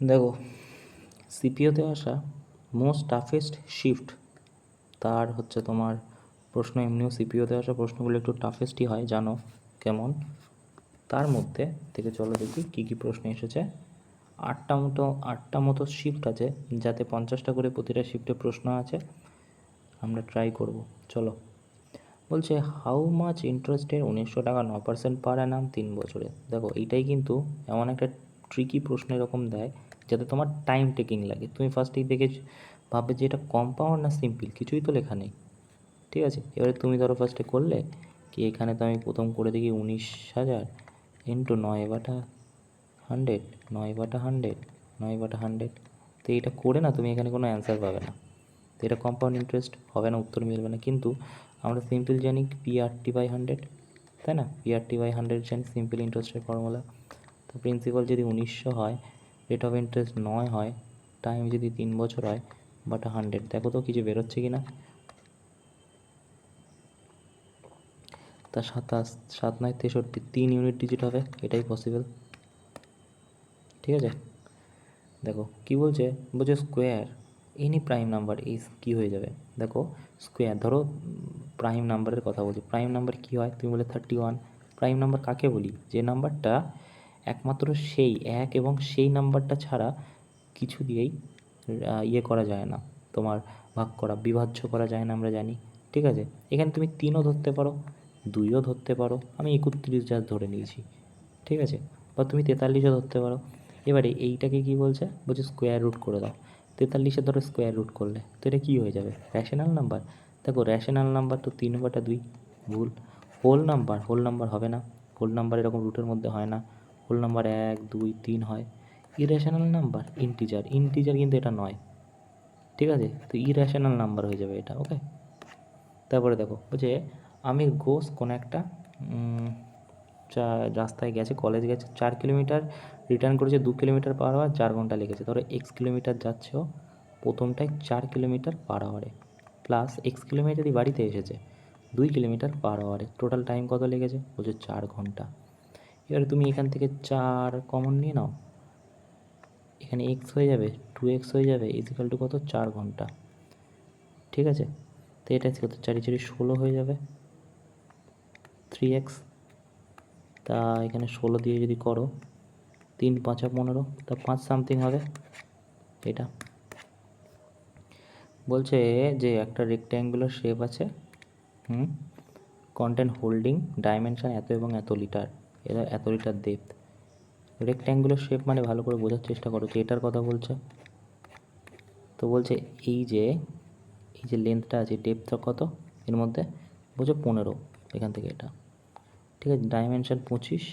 দেখো, সিপিওতে আসা most toughest shift, তার হচ্ছে তোমার প্রশ্ন, এমনিও সিপিওতে আসা প্রশ্নগুলো একটু টাফেস্টই হয়, জানো কেমন। তার মধ্যে থেকে চলো দেখি কী কী প্রশ্ন এসেছে। আটটা মতো শিফট আছে, যাতে 50টা করে প্রতিটা শিফটে প্রশ্ন আছে। আমরা ট্রাই করব, চলো। বলছে হাউ মাচ ইন্টারেস্টের 1900 টাকা 9% পার অ্যানাম 3 বছরে। দেখো, এইটাই কিন্তু এমন একটা ট্রিকি প্রশ্ন এরকম দেয় যাতে তোমার টাইম টেকিং লাগে। তুমি ফার্স্টেই দেখে ভাববে যে এটা কম্পাউন্ড না সিম্পল, কিছুই তো লেখা নেই। ঠিক আছে, এবারে তুমি ধরো ফার্স্টে করলে কি, এখানে তো আমি প্রথম করে দেখি 19,000 ইন্টু 9/100, 9/100, 9/100। তো এটা করে না তুমি এখানে কোনো অ্যান্সার পাবে না। তো এটা কম্পাউন্ড ইন্টারেস্ট হবে না, উত্তর মিলবে না। কিন্তু আমরা সিম্পল জানি PRT/100, তাই না? PRT/100 জানি সিম্পল ইন্টারেস্টের ফর্মুলা। তো প্রিন্সিপাল যদি 1900 হয়, রেট অফ ইন্টারেস্ট 9 হয়, টাইম যদি 3 বছর হয়, বাট 100। দেখো তো কিছু বেরোচ্ছে কি না। তা 7, 9, 63, 3 ইউনিট ডিজিট হবে, এটাই পসিবল। ঠিক আছে, দেখো কি বলছে। বলছে square any prime number is, কী হয়ে যাবে দেখো। স্কোয়ার ধরো, প্রাইম নাম্বারের কথা বলছি। প্রাইম নাম্বার কী হয়, তুমি বলে 31। প্রাইম নাম্বার কাকে বলি? যে নাম্বারটা একমাত্র সেই এক এবং সেই নাম্বারটা ছাড়া কিছু দিয়েই ইয়ে করা যায় না, তোমার ভাগ করা, বিভাজ্য করা যায় না, আমরা জানি। ঠিক আছে, এখানে তুমি 3ও ধরতে পারো, 2ও ধরতে পারো, আমি 31 যা ধরে নিয়েছি। ঠিক আছে, বা তুমি 43ও ধরতে পারো। এবারে এইটাকে কি বলছে, বলছে স্কোয়ার রুট করে দাও। 43-এর ধরো স্কোয়ার রুট করলে তো এটা কী হয়ে যাবে, র্যাশনাল নাম্বার। দেখো, র্যাশনাল নাম্বার তো 3/2, ভুল। হোল নাম্বার হবে না, হোল নাম্বার এরকম রুটের মধ্যে হয় না। হোল নাম্বার 1, 2, 3 হয়। ইরেশনাল নাম্বার ইন্টিজার, ইন্টিজার কিন্তু এটা নয়। ঠিক আছে, তো ইরেশনাল নাম্বার হয়ে যাবে এটা। ওকে, তারপরে দেখো বলছে আমির ঘোষ কোনো একটা রাস্তায় গেছে, কলেজ গেছে, 4 কিলোমিটার, রিটার্ন করেছে 2 কিলোমিটার পার আওয়ার, 4 ঘন্টা লেগেছে। ধরো এক্স কিলোমিটার যাচ্ছেও, প্রথমটায় 4 কিলোমিটার পার আওয়ারে, প্লাস এক্স কিলোমিটারই বাড়িতে এসেছে 2 কিলোমিটার পার আওয়ারে, টোটাল টাইম কত লেগেছে? বলছে 4 ঘন্টা। এবারে তুমি এখান থেকে 4 কমন নিয়ে নাও, এখানে এক্স হয়ে যাবে, 2x হয়ে যাবে, ইজিক্যাল টু কত, 4 ঘন্টা। ঠিক আছে, তো এটা কত, 4×4 16 হয়ে যাবে, 3x। তা এখানে 16 দিয়ে যদি করো, 3×5 = 15, তা 5 সামথিং হবে এটা। বলছে যে একটা রেক্ট্যাঙ্গুলার শেপ আছে, কন্টেন্ট হোল্ডিং ডাইমেনশন এত এবং এত লিটার, এরা এত লিটার ডেপথ। রেক্ট্যাঙ্গুলার শেপ মানে ভালো করে বোঝার চেষ্টা করো যে এটার কথা বলছে। তো বলছে এই যে লেন্থটা আছে, ডেপথটা কত এর মধ্যে? বলছে 15, এখান থেকে এটা। ঠিক আছে, ডাইমেনশন 25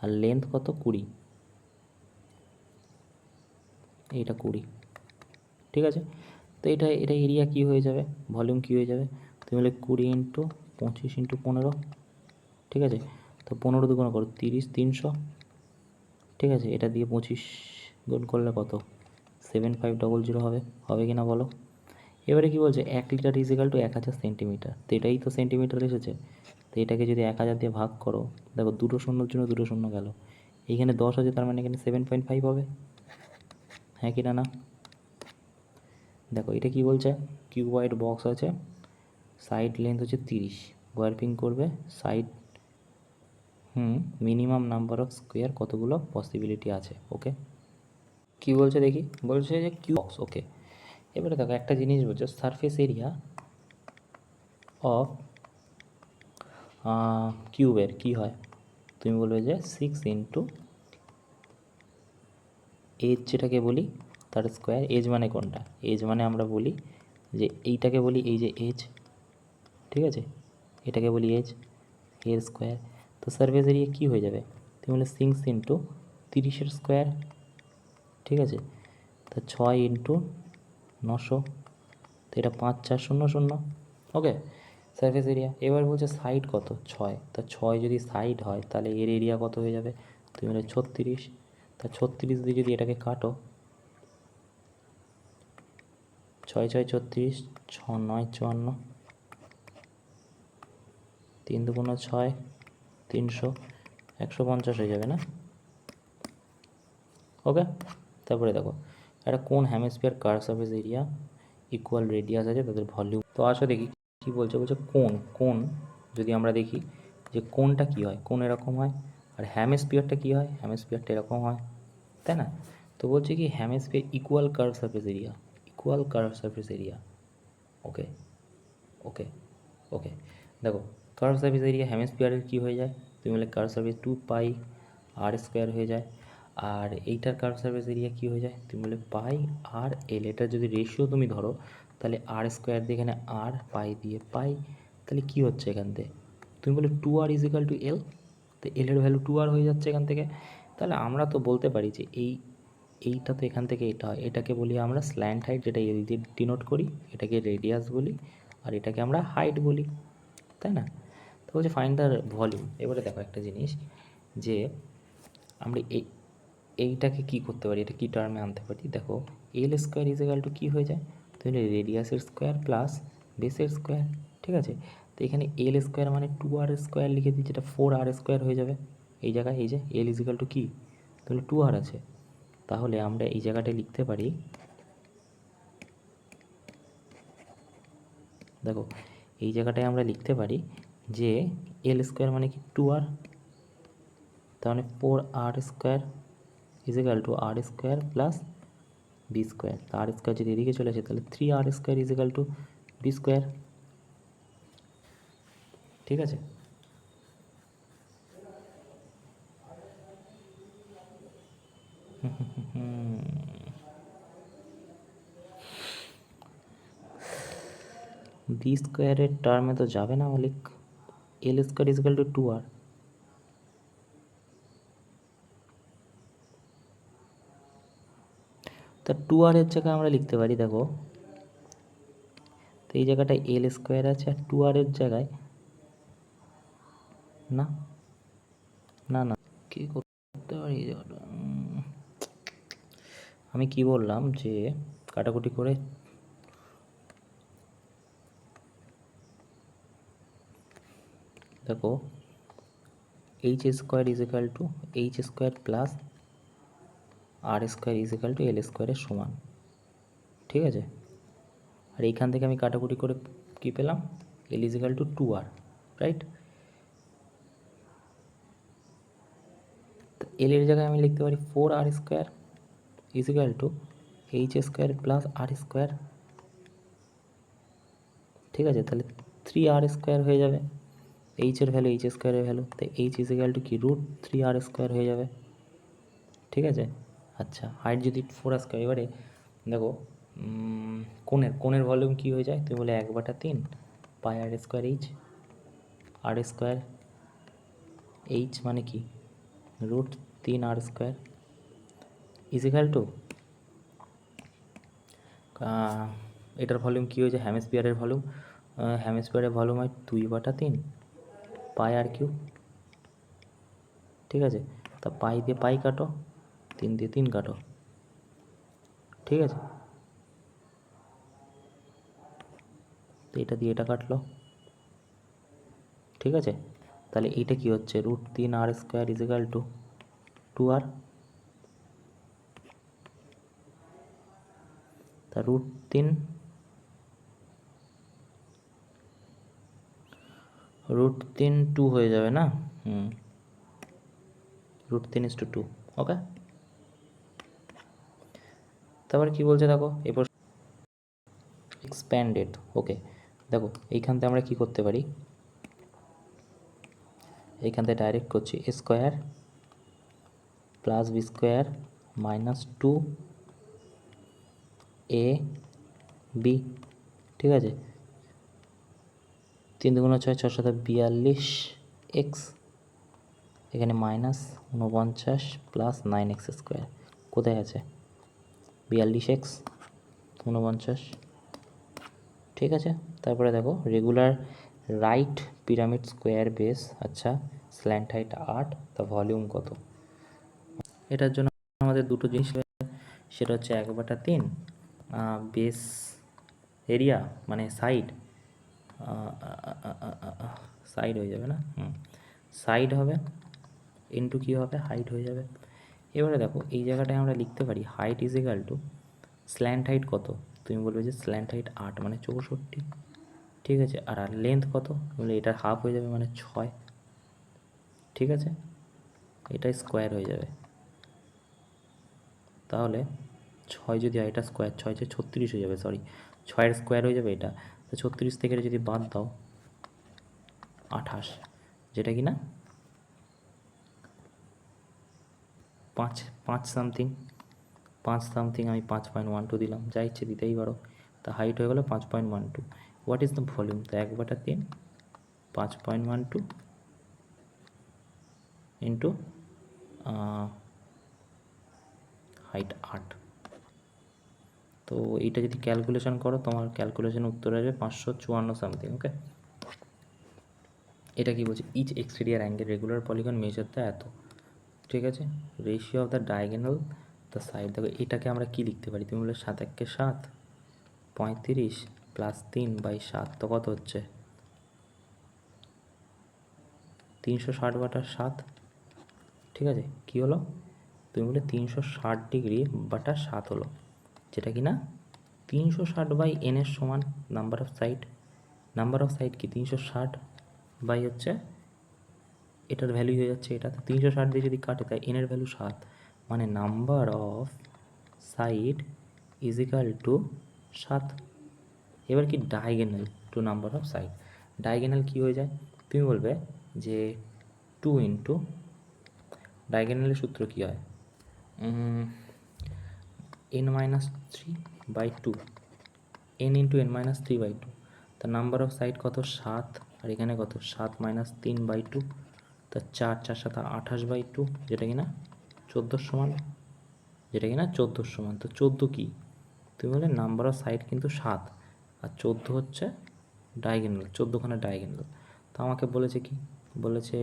আর লেন্থ কত, 20, এইটা 20। ঠিক আছে, তো এটা এরিয়া কী হয়ে যাবে, ভলিউম কী হয়ে যাবে? তুমি বলে 20 ইন্টু 25 ইন্টু 15। ঠিক আছে, তো 15 দুগুণ করো 30, 300। ঠিক আছে, এটা দিয়ে 25 গুণ করলে কত, 7500 হবে। হবে কি না বলো। এবারে কি বলছে, 1 লিটার ইজিক্যাল টু 1000 সেন্টিমিটার। তো এটাই তো সেন্টিমিটার এসেছে। তো এটাকে যদি 1000 দিয়ে ভাগ করো, দেখো 2 শূন্যর জন্য 2 শূন্য গেল, এইখানে 10 আছে, তার মানে এখানে 7.5 হবে। হ্যাঁ কি না? না, দেখো এটা কি বলছে, কিউবয়েড বক্স আছে, সাইড লেন্থ হচ্ছে 30, ওয়ার্পিং করবে side, minimum number of square কতগুলো পসিবিলিটি আছে। ওকে, কি বলছে দেখি, বলছে যে কিউ বক্স। ওকে, এবারে দেখো একটা জিনিস বলছে, সারফেস এরিয়া অফ কিউবের কি হয়, তুমি বলবে যে 6 ইন্টু এজ, যেটাকে বলি তার স্কোয়ার। এজ মানে কোনটা, এজ মানে আমরা বলি যে এইটাকে বলি এই যে এজ, ঠিক আছে, এটাকে বলি এজ, এর স্কোয়ার। তো সারফেস এরিয়া কী হয়ে যাবে, তুমি বলে 6 ইন্টু 30-এর স্কোয়ার। ঠিক আছে, তা 6 ইন্টু 900, তো এটা 5,400। ওকে, সারফেস এরিয়া। এবার বলছে সাইড কত, 6। তা 6 যদি সাইড হয় তাহলে এর এরিয়া কত হয়ে যাবে, তুমি বলে 36। তা 36 দিয়ে যদি এটাকে কাটো, 6×6 = 36, 6×9 = 54, 3×2 = 6, 300, 150 হয়ে যাবে না। ওকে, তারপরে দেখো একটা কোন hemisphere curve surface area equal radius আছে তাদের ভলিউম। তো আসো দেখি কি বলছে। বলছে কোন যদি আমরা দেখি যে কোনটা কি হয়, কোন এরকম হয়, আর হেমিস্ফিয়ারটা কি হয়, হেমিস্ফিয়ারটা এরকম হয়, তাই না? তো বলছে কি hemisphere equal curve surface area, equal curve surface area. Okay okay okay, দেখো কার্ভ সারফেস এরিয়া হেমিস্ফিয়ারের কী হয়ে যায়, তুমি বলে curve surface 2 pi r square হয়ে যায়। আর এইটার কার্ভ সারফেস এরিয়া কী হয়ে যায়, তুমি বলে পাই আর এল। এটার যদি রেশিও তুমি ধরো তাহলে আর স্কোয়ার দিয়ে এখানে আর, পাই দিয়ে পাই, তাহলে কী হচ্ছে এখান থেকে, তুমি বলে 2r ইজিক্যাল টু এল। তো এলের ভ্যালু 2r হয়ে যাচ্ছে এখান থেকে। তাহলে আমরা তো বলতে পারি যে এইটা তো এখান থেকে এটা হয়, এটাকে বলি আমরা স্ল্যান্ট হাইট, যেটা এল দিয়ে ডিনোট করি, এটাকে রেডিয়াস বলি, আর এটাকে আমরা হাইট বলি, তাই না? তো বলছে ফাইন্ড দ্য ভলিউম। এবারে দেখো একটা জিনিস, যে আমরা এইটাকে কি করতে পারি, এটা কি টার্মে আনতে পারি, দেখো এল স্কোয়ার ইজিক্যাল টু কী হয়ে যায়, তাহলে রেডিয়াসের স্কোয়ার প্লাস বেসের স্কোয়ার, ঠিক আছে? তো এখানে এল স্কোয়ার মানে 2r স্কোয়ার লিখে দিই, যেটা 4r স্কোয়ার হয়ে যাবে এই জায়গায়। এই যে এল ইজিক্যাল টু কী, তাহলে 2r আছে, তাহলে আমরা এই জায়গাটায় লিখতে পারি, দেখো এই জায়গাটায় আমরা লিখতে পারি যে এল স্কোয়ার মানে কি 2r, তাহলে 4r square is equal to r square plus b square. R square যদি এদিকে চলে আসে তাহলে 3r square is equal to b square, ঠিক আছে? বি স্কোয়ারের টার্মে তো যাবে না মালিক, l square is equal to 2r, তা 2r এর জায়গায় আমরা লিখতে পারি, দেখো তো এই জায়গাটায় এল স্কোয়ার আছে আর 2r এর জায়গায় না না না কি করতে পারি এই জায়গাটা, আমি কি বললাম যে কাটাকুটি করে দেখো h square is equal to h square plus r square is equal to l স্কোয়ারের সমান, ঠিক আছে? আর এইখান থেকে আমি কাটাকুটি করে কী পেলাম, এল ইজিক্যাল টু 2r, রাইট? তো এল এর জায়গায় আমি লিখতে পারি 4r square is equal to h square plus r square, ঠিক আছে? তাহলে 3r স্কোয়ার হয়ে যাবে, এইচের ভ্যালু এইচ স্কোয়ারের ভ্যালু, তাই এইচ ইজিক্যাল টু কি রুট 3r স্কোয়ার হয়ে যাবে, ঠিক আছে? আচ্ছা হাইট যদি 4r স্কোয়ার, এবারে দেখো কোণের ভলিউম কী হয়ে যায়, তুমি বলে 1/3 pi r square h, r square h মানে কি root 3r square is equal to এটার ভলিউম কী হয়েছে, হেমিস্ফিয়ারের ভলিউম হয় 2/3 পাই আর কিউব, ঠিক আছে? তা পাই দিয়ে পাই কাটো, 3 দিয়ে 3 কাটো, ঠিক আছে? তো এটা দিয়ে এটা কাটলো, ঠিক আছে? তাহলে এইটা কি হচ্ছে root 3r square is equal to 2r, তা রুট 3 2 হয়ে যাবে না, রুট 3:2, ওকে? তারপর কি বলছে দেখো এরপর এক্সপ্যান্ডেড, ওকে? দেখো এইখান থেকে আমরা কি করতে পারি, এইখান থেকে ডাইরেক্ট করছি a square plus b square minus 2 a b, ঠিক আছে? 3 2 6 6 7 42 এক্স, এখানে মাইনাস 49 প্লাস 9x স্কোয়ার, কোথায় আছে 42x 49, ঠিক আছে? তারপরে দেখো regular right pyramid square base, আচ্ছা স্ল্যান্ট হাইট 8, তা ভলিউম কত? এটার জন্য আমাদের দুটো জিনিস, সেটা হচ্ছে 1/3 বেস এরিয়া মানে সাইড হয়ে যাবে না, সাইড হবে ইন্টু কী হবে হাইট হয়ে যাবে, এবারে দেখো এই জায়গাটায় আমরা লিখতে পারি height is equal two slant height কত, তুমি বলবে যে স্ল্যান্ট হাইট 8 মানে 64, ঠিক আছে। আর লেন্থ কত, বলে এটার হাফ হয়ে যাবে মানে 6, ঠিক আছে, এটা স্কোয়ার হয়ে যাবে। তাহলে 6 যদি হয়, এটা স্কোয়ার, 6 36 হয়ে যাবে, সরি 6-এর স্কোয়ার হয়ে যাবে এটা। তো 36 থেকে যদি বাদ দাও 28, যেটা কি না 5 সামথিং, আমি 5.12 দিলাম, যা ইচ্ছে দিতেই পারো। তা হাইট হয়ে গেলো 5.12। হোয়াট ইজ দ্য ভলিউম, তো 1/3 5.12 ইন্টু হাইট 8। তো এইটা যদি ক্যালকুলেশন করো, তোমার ক্যালকুলেশন উত্তর আসবে 554 সামথিং। ওকে, এটা কি বলছে, each exterior angle regular polygon measure the এত, ঠিক আছে। Ratio of the diagonal the side, দেখো এটাকে আমরা কি লিখতে পারি, তুমি বলে 7 একে 7, 35 প্লাস 3/7, তো কত হচ্ছে 360/7, ঠিক আছে। কি হলো, তুমি বলে 360 ডিগ্রি বাটা 7 হলো, যেটা কি না 360/n এর সমান number of side. Number of side কি 360 বাই হচ্ছে এটার ভ্যালু হয়ে যাচ্ছে এটা, তো 360 দিয়ে যদি কাটে তাই n এর ভ্যালু 7, মানে number of side is equal to 7। এবার কি diagonal to number of side, diagonal কি হয়ে যায়, তুমি বলবে যে 2 ইন্টু ডায়াগোনালের সূত্র কী হয়, n-3/2, n ইন্টু n-3/2, তা নাম্বার অফ সাইড কত 7, আর এখানে কত 7 - 3/2, তা 4 × 7 = 28/2, যেটা কিনা 14 সমান, যেটা কিনা 14 সমান। তো 14 কি, তুমি বলে নাম্বার অফ সাইড কিন্তু 7, আর 14 হচ্ছে ডায়াগোনাল, 14খানা ডায়াগোনাল। তো আমাকে বলেছে কি, বলেছে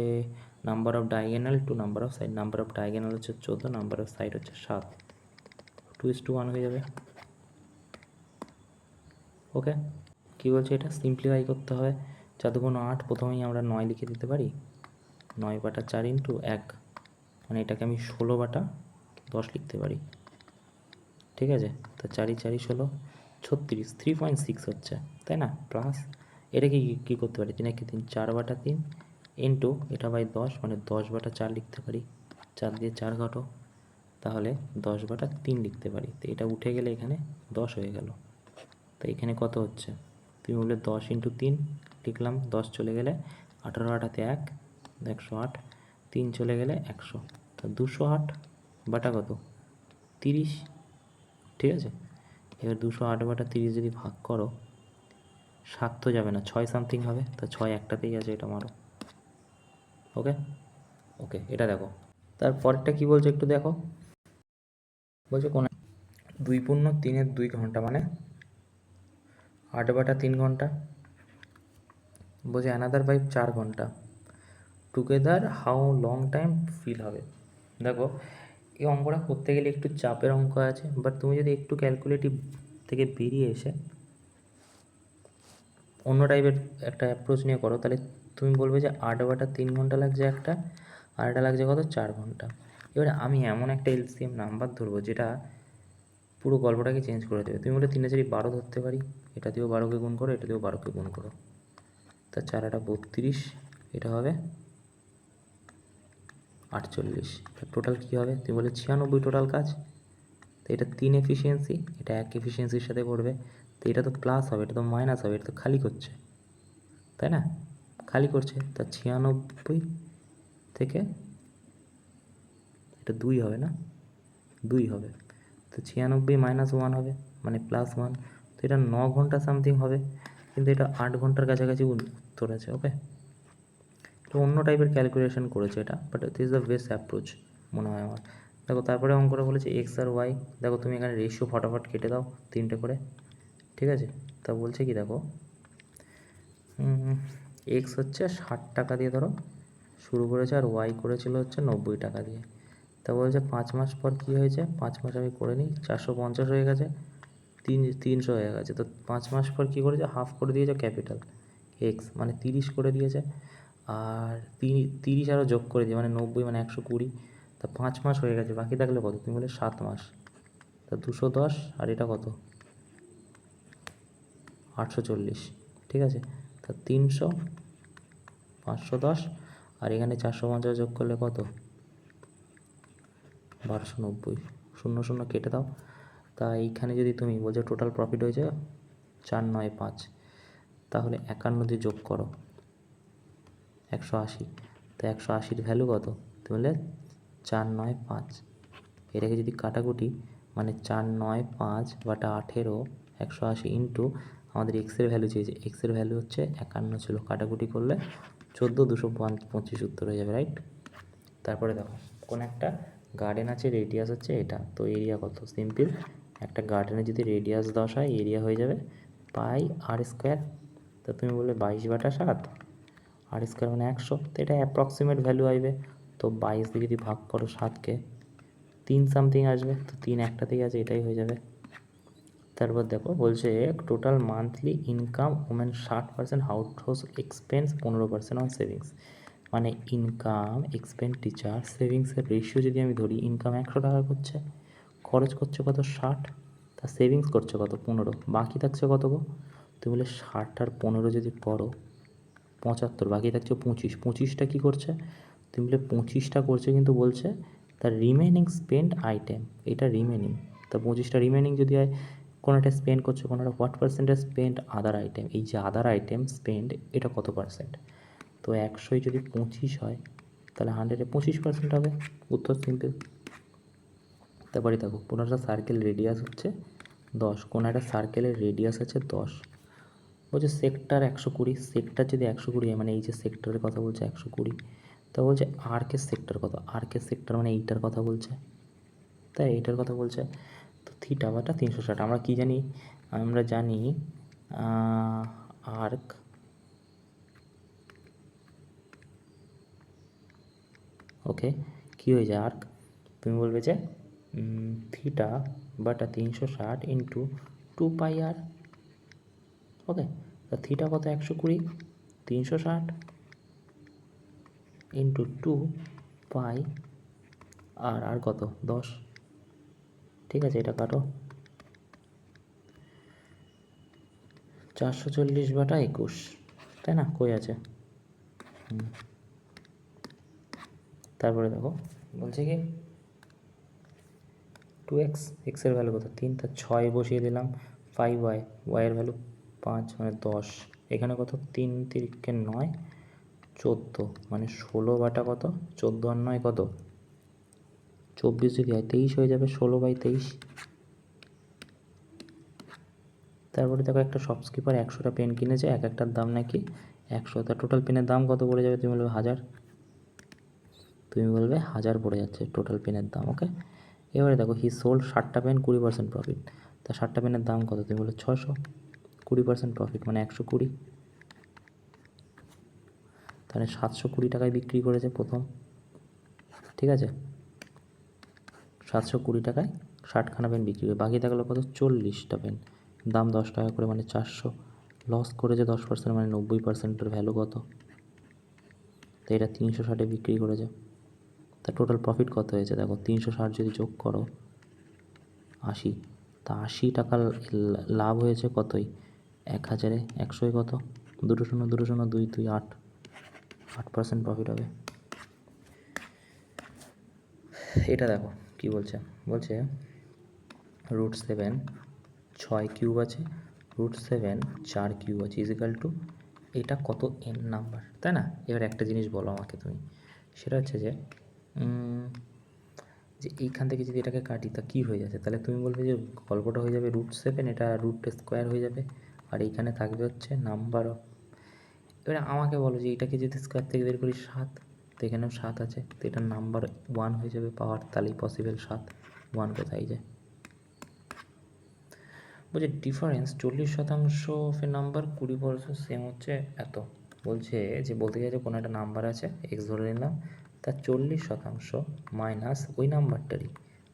number of diagonal to number of side, number of diagonal হচ্ছে 14, নাম্বার অফ সাইড হচ্ছে 7, 2:1 হয়ে যাবে। ওকে, কী বলছে, এটা সিম্পলিফাই করতে হবে। 4 × 8, প্রথমেই আমরা 9 লিখে দিতে পারি, 9/4 ইন্টু 1, মানে এটাকে আমি 16/10 লিখতে পারি, ঠিক আছে। তো 4 × 4 = 16, 36, 3.6 হচ্ছে, তাই না। প্লাস এটাকে কী করতে পারি, 3 × 3 4/3 ইন্টু এটা বাই 10, মানে 10/4 লিখতে পারি, 4 দিয়ে 4 কাটো, তাহলে 10/3 লিখতে পারি। তো এটা উঠে গেলে এখানে 10 হয়ে গেল। তো এখানে কত হচ্ছে, তুমি বললে 10 × 3 লিখলাম, 10 চলে গেলে 18 × 8 = 1, 108, 3 চলে গেলে 100, তো 208 বাটা কত 30, ঠিক আছে। এবার 208/30 যদি ভাগ করো, 7 তো যাবে না, 6 সামথিং হবে, তো 6 একটাতেই আছে, এটা মারো। ওকে ওকে, এটা দেখো। তারপরটা কি বলছে একটু দেখো, বলছে কোন 2 × 3 = 2 ঘন্টা, মানে 8/3 ঘন্টা। বলছে অ্যানাদার পাইপ 4 ঘন্টা, together how long time fill হবে। দেখো এই অঙ্কটা করতে গেলে একটু চাপের অঙ্ক আছে, বাট তুমি যদি একটু ক্যালকুলেটিভ থেকে বেরিয়ে এসে অন্য টাইপের একটা অ্যাপ্রোচ নিয়ে করো, তাহলে তুমি বলবে যে 8/3 ঘন্টা লাগছে একটা, আর এটা লাগছে কত 4 ঘন্টা। এবারে আমি এমন একটা এলসিএম নাম্বার ধরবো যেটা পুরো গল্পটাকে চেঞ্জ করে দেবে। তুমি বলে 3 × 4 = 12 ধরতে পারি, এটা দিয়েও 12কে গুণ করো, এটা দিয়েও 12কে গুণ করো, তা 4 × 8 = 32, এটা হবে 48। টোটাল কী হবে, তুমি বলে 96 টোটাল কাজ। তো এটা 3 এফিসিয়েন্সি, এটা 1 এফিসিয়েন্সির সাথে করবে, তো এটা তো প্লাস হবে, এটা তো মাইনাস হবে, এটা তো খালি করছে, তাই না, খালি করছে। তা 96 থেকে এটা 2 হবে না, 2 হবে, তো 96 - 1 হবে, মানে +1, তো এটা 9 ঘন্টা সামথিং হবে, কিন্তু এটা 8 ঘন্টার কাছাকাছি উত্তর আছে। ওকে, তো অন্য টাইপের ক্যালকুলেশন করেছে এটা, but this is the best approach মনে হয় আমার। দেখো তারপরে অঙ্কটা বলেছে এক্স আর ওয়াই, দেখো তুমি এখানে রেশিও ফটাফট কেটে দাও 3টে করে, ঠিক আছে। তা বলছে কি দেখো, এক্স হচ্ছে 60 টাকা দিয়ে ধরো শুরু করেছে, আর ওয়াই করেছিল হচ্ছে 90 টাকা দিয়ে। তা বলছে 5 মাস পর কী হয়েছে, 5 মাস আমি করে নিই, 450 হয়ে গেছে, 300 হয়ে গেছে। তো 5 মাস পর কী করেছে, হাফ করে দিয়েছে ক্যাপিটাল এক্স, মানে 30 করে দিয়েছে, আর 30 আরও যোগ করে দিয়ে, মানে 90 মানে 120, তা 5 মাস হয়ে গেছে, বাকি থাকলে কত? তুমি বলে 7 মাস। তা 210 আর এটা কত? 840, ঠিক আছে। তা 300, 510 আর এখানে 450 যোগ করলে কত? 1290। 0 0 কেটে দাও। তা এইখানে যদি তুমি বলছো টোটাল প্রফিট হয়েছে 495, তাহলে 51 দিয়ে যোগ করো 180। তো 180-র ভ্যালু কত? তুমি বললে 495। এটাকে যদি কাটাকুটি মানে 495/18 180 ইন্টু আমাদের এক্সের ভ্যালু চেয়েছে, এক্সের ভ্যালু হচ্ছে 51 ছিল, কাটাকুটি করলে 14,225 উত্তর হয়ে যাবে, রাইট। তারপরে দেখো কোন একটা গার্ডেন আছে, রেডিয়াস হচ্ছে এটা, তো এরিয়া কত? সিম্পল, একটা গার্ডেনে যদি রেডিয়াস 10 হয়, এরিয়া হয়ে যাবে পাই আর স্কোয়ার। তো তুমি বলবে 22/7, আর স্কোয়ার মানে 100, তো এটা অ্যাপ্রক্সিমেট ভ্যালু আসবে। তো 22 দিয়ে যদি ভাগ করো 7কে, 3 সামথিং আসবে, তো 3 একটাতেই আছে, এটাই হয়ে যাবে। তারপর দেখো বলছে total monthly income women 60%, house hold expense 15% on savings. মানে ইনকাম, এক্সপেন্ডিচার, সেভিংসের রেশিও যদি আমি ধরি, ইনকাম 100 টাকা করছে, খরচ করছে কত? 60, তা সেভিংস করছে কত? 15, বাকি থাকছে কত গো? তুমি বলে 60 আর 15 যদি করো 75, বাকি থাকছে 25। 25টা কী করছে? তুমি বলে 25টা করছে, কিন্তু বলছে তার রিমেনিং স্পেন্ড আইটেম, এটা রিমেনিং। তা 25টা রিমেনিং যদি হয়, কোনোটা স্পেন্ড করছে, কোনোটা what percentage spend other item, এই যে আদার আইটেম স্পেন্ড, এটা কত পার্সেন্ট? তো 100 যদি 25 হয়, তাহলে 100-এ 25% হবে, উত্তর সিম্পল। তারপরে দেখো কোনো একটা সার্কেল রেডিয়াস হচ্ছে 10, কোনো একটা সার্কেলের রেডিয়াস আছে 10, বলছে সেক্টর 120, সেক্টর যদি 120 হয়, মানে এই যে সেক্টরের কথা বলছে 120, তা বলছে আর্কের সেক্টর কত? আর্কের সেক্টর মানে এইটার কথা বলছে, তাই এইটার কথা বলছে। তো থিটা বাটা 360, আমরা কি জানি? আমরা জানি আর্ক, ওকে, কী হয়ে যায় আর্ক? তুমি বলবে যে থিটা বাটা 360 ইন্টু 2πr, ওকে। তা থিটা কত? 120, 360 ইন্টু 2π, আর কত? 10, ঠিক আছে, এটা কাটো। 440/21, তাই না? কই আছে? তারপরে দেখো বলছে কি 2x, এক্সের ভ্যালু কত? 3, তা 6 বসিয়ে দিলাম, 5y, ওয়াইয়ের ভ্যালু 5 মানে 10, এখানে কত? 3 3 9, 14, মানে 16 বাটা কত? 14 আর 9 কত? 24 যদি হয় 23 হয়ে যাবে, 16/23। তারপরে দেখো একটা শপকিপার 100টা পেন কিনেছে, এক একটার দাম নাকি 100, তা টোটাল পেনের দাম কত পড়ে যাবে? তুমি বলবে 1000, তুমি বলবে 1000 পড়ে যাচ্ছে টোটাল পেনের দাম, ওকে। এবারে দেখো হি সোল্ড 60টা পেন, 20% প্রফিট, তা 60টা পেনের দাম কত? তুমি বলে 600, 20% প্রফিট মানে 120, তাহলে 720 টাকায় বিক্রি করেছে প্রথম, ঠিক আছে। 720 টাকায় 60খানা পেন বিক্রি করে, বাকি থাকলো কত? 40টা পেন, দাম 10 টাকা করে মানে 400, লস করেছে 10%, মানে 90%-এর ভ্যালু কত? তো এটা 360-এ বিক্রি করেছে, তা টোটাল প্রফিট কত হয়েছে? দেখো 360 যদি যোগ করো 80, তা 80 টাকা লাভ হয়েছে কতই? 1000-এ 100-এ কত? 2 0 2 0 2 2 8, 8% প্রফিট হবে। এটা দেখো কি বলছে, বলছে √7 6 কিউব আছে, √7 4 কিউব আছে, ইজিক্যাল টু এটা কত? n নাম্বার, তাই না? এবার একটা জিনিস বলো আমাকে তুমি, সেটা হচ্ছে যে এইখান থেকে যদি এটাকে কাটি তা কী হয়ে যাচ্ছে? তাহলে তুমি বলবে যে গল্পটা হয়ে যাবে √7, এটা √² হয়ে যাবে, আর এইখানে থাকবে হচ্ছে নাম্বার অফ। এবারে আমাকে বলো যে এটাকে যদি স্কোয়ার থেকে বের করি 7, তো এখানেও 7 আছে, তো এটার নাম্বার 1 হয়ে যাবে পাওয়ার, তাহলেই পসিবল 7, 1 কোথায় যায়? বলছে ডিফারেন্স 40% অফের নাম্বার 20% সেম হচ্ছে এত। বলছে যে বলতে চাইছে কোনো একটা নাম্বার আছে এক্স ধরে নিলাম, তার 40% মাইনাস ওই নাম্বারটারই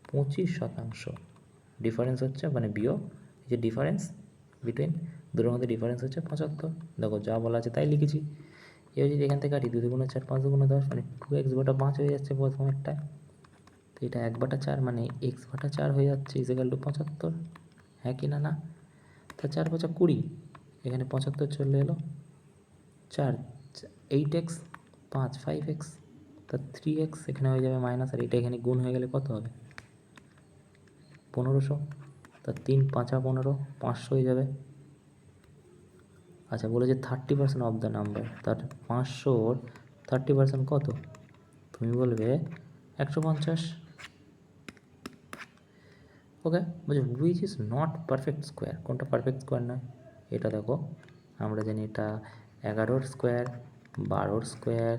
25% ডিফারেন্স হচ্ছে, মানে বিয়োগ, এই যে ডিফারেন্স বিটুইন দুটোর মধ্যে ডিফারেন্স হচ্ছে 75। দেখো যা বলা আছে তাই লিখেছি। এবার যদি এখান থেকে কাটি 2 2 4 5 2 10, মানে 2x/5 হয়ে যাচ্ছে প্রথমেরটায়, তো এটা 1/4 মানে x/4 হয়ে যাচ্ছে ইজিক্যাল টু 75। হ্যাঁ কি না? না। তা 4×5 = 20, এখানে 75 চলে এলো। 4 8x, 5 5x, তা 3x এখানে হয়ে যাবে মাইনাস, আর এটা এখানে গুণ হয়ে গেলে কত হবে? 1500। তা 3×5 = 15, 500 হয়ে যাবে। আচ্ছা, বলে যে 30% অফ দ্য নাম্বার, তার 500-র 30% কত? তুমি বলবে 150। ওকে, বলছে which is not perfect square. কোনটা পারফেক্ট স্কোয়ার নয়? এটা দেখো, আমরা জানি এটা 11-র স্কোয়ার, 12-র স্কোয়ার,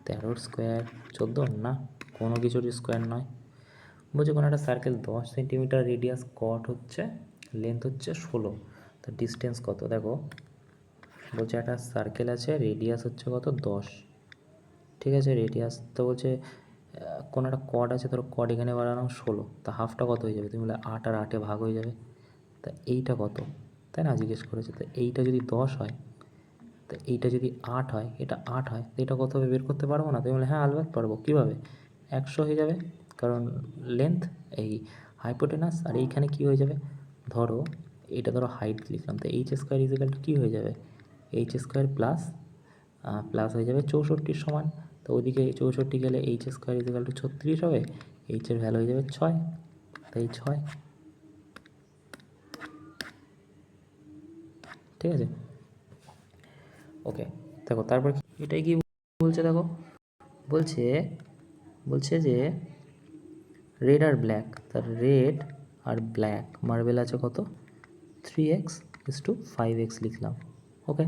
13-র স্কোয়ার, 14-র না, কোনো কিছুরই স্কোয়ার নয়। বলছে কোনো একটা সার্কেল 10 সেন্টিমিটার রেডিয়াস, কট হচ্ছে, লেন্থ হচ্ছে 16, তো ডিস্টেন্স কত? দেখো বলছে একটা সার্কেল আছে, রেডিয়াস হচ্ছে কত? 10। ঠিক আছে, রেডিয়াস তো বলছে কোনো একটা কর্ড আছে, ধরো কর্ড এখানে বানানো 16, তা হাফটা কত হয়ে যাবে? তুমি বলে 8 আর 8-এ ভাগ হয়ে যাবে। তা এইটা কত, তাই না? জিজ্ঞেস করেছে। তো এইটা যদি 10 হয়, তো এইটা যদি 8 হয়, এটা 8 হয়, তো এটা কত হবে বের করতে পারবো না? তুমি বলে হ্যাঁ আলবাত পারবো। কীভাবে? 100 হয়ে যাবে, কারণ লেন্থ এই হাইপোটেনাস, আর এইখানে কী হয়ে যাবে? ধরো এটা ধরো হাইট লিখলাম, তো h² ইজিক্যাল টু কী হয়ে যাবে? h² প্লাস প্লাস হয়ে যাবে 64 সমান। তো ওইদিকে 64 গেলে h² ইজিক্যাল টু 36 হবে, h-এর ভ্যালু হয়ে যাবে 6, তাই 6। ঠিক আছে, ওকে। দেখো তারপর এটাই কি বলছে, দেখো বলছে যে রেড আর ব্ল্যাক, তার রেড আর ব্ল্যাক মার্বেল আছে কত? 3x:5x লিখলাম। ওকে,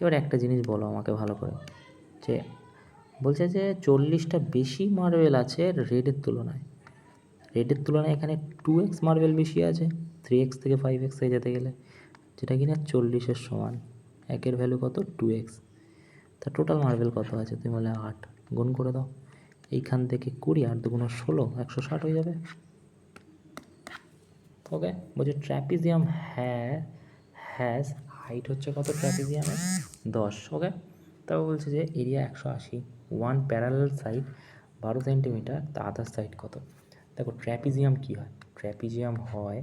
এবার একটা জিনিস বলো আমাকে ভালো করে, যে বলছে যে 40টা বেশি মার্বেল আছে রেডের তুলনায়। রেডের তুলনায় এখানে 2x মার্বেল বেশি আছে 3x থেকে 5x এ যেতে গেলে, যেটা কিনা 40-এর সমান। একের ভ্যালু কত? 2x। তা টোটাল মার্বেল কত আছে? তুমি বলে 8, গুণ করে দাও। এইখান থেকে 20 আর 2 × 16, 160 হয়ে যাবে। ওকে, বলছে ট্র্যাপিজিয়াম হ্যাজ হাইট হচ্ছে কত ট্র্যাপিজিয়ামের? 10। ওকে, তাও বলছে যে area 180, one parallel side 12 centimetre, তা আদার সাইড কত? দেখো ট্র্যাপিজিয়াম কী হয়? ট্র্যাপিজিয়াম হয়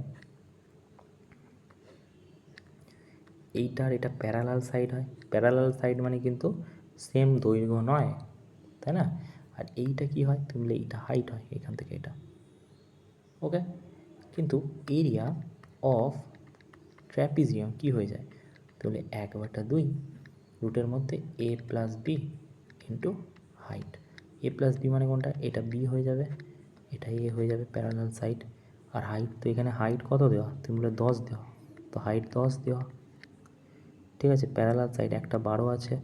এইটার, এটা প্যারালাল সাইড হয়। প্যারালাল সাইড মানে কিন্তু সেম দৈর্ঘ্য নয়, তাই না? আর এইটা কি হয়? তুমি বলে এইটা হাইট হয় এখান থেকে এটা। ওকে, কিন্তু এরিয়া অফ ট্র্যাপিজিয়াম কি হয়ে যায়? তাহলে 1/2 রুটের মধ্যে a plus b into height. a plus b মানে কোনটা? এটা বি হয়ে যাবে, এটা এ হয়ে যাবে, প্যারালাল সাইড। আর হাইট তো এখানে হাইট কত দেওয়া? তুমি বলে 10 দেওয়া, তো হাইট 10 দেওয়া। ঠিক আছে, প্যারালাল সাইড একটা 12 আছে,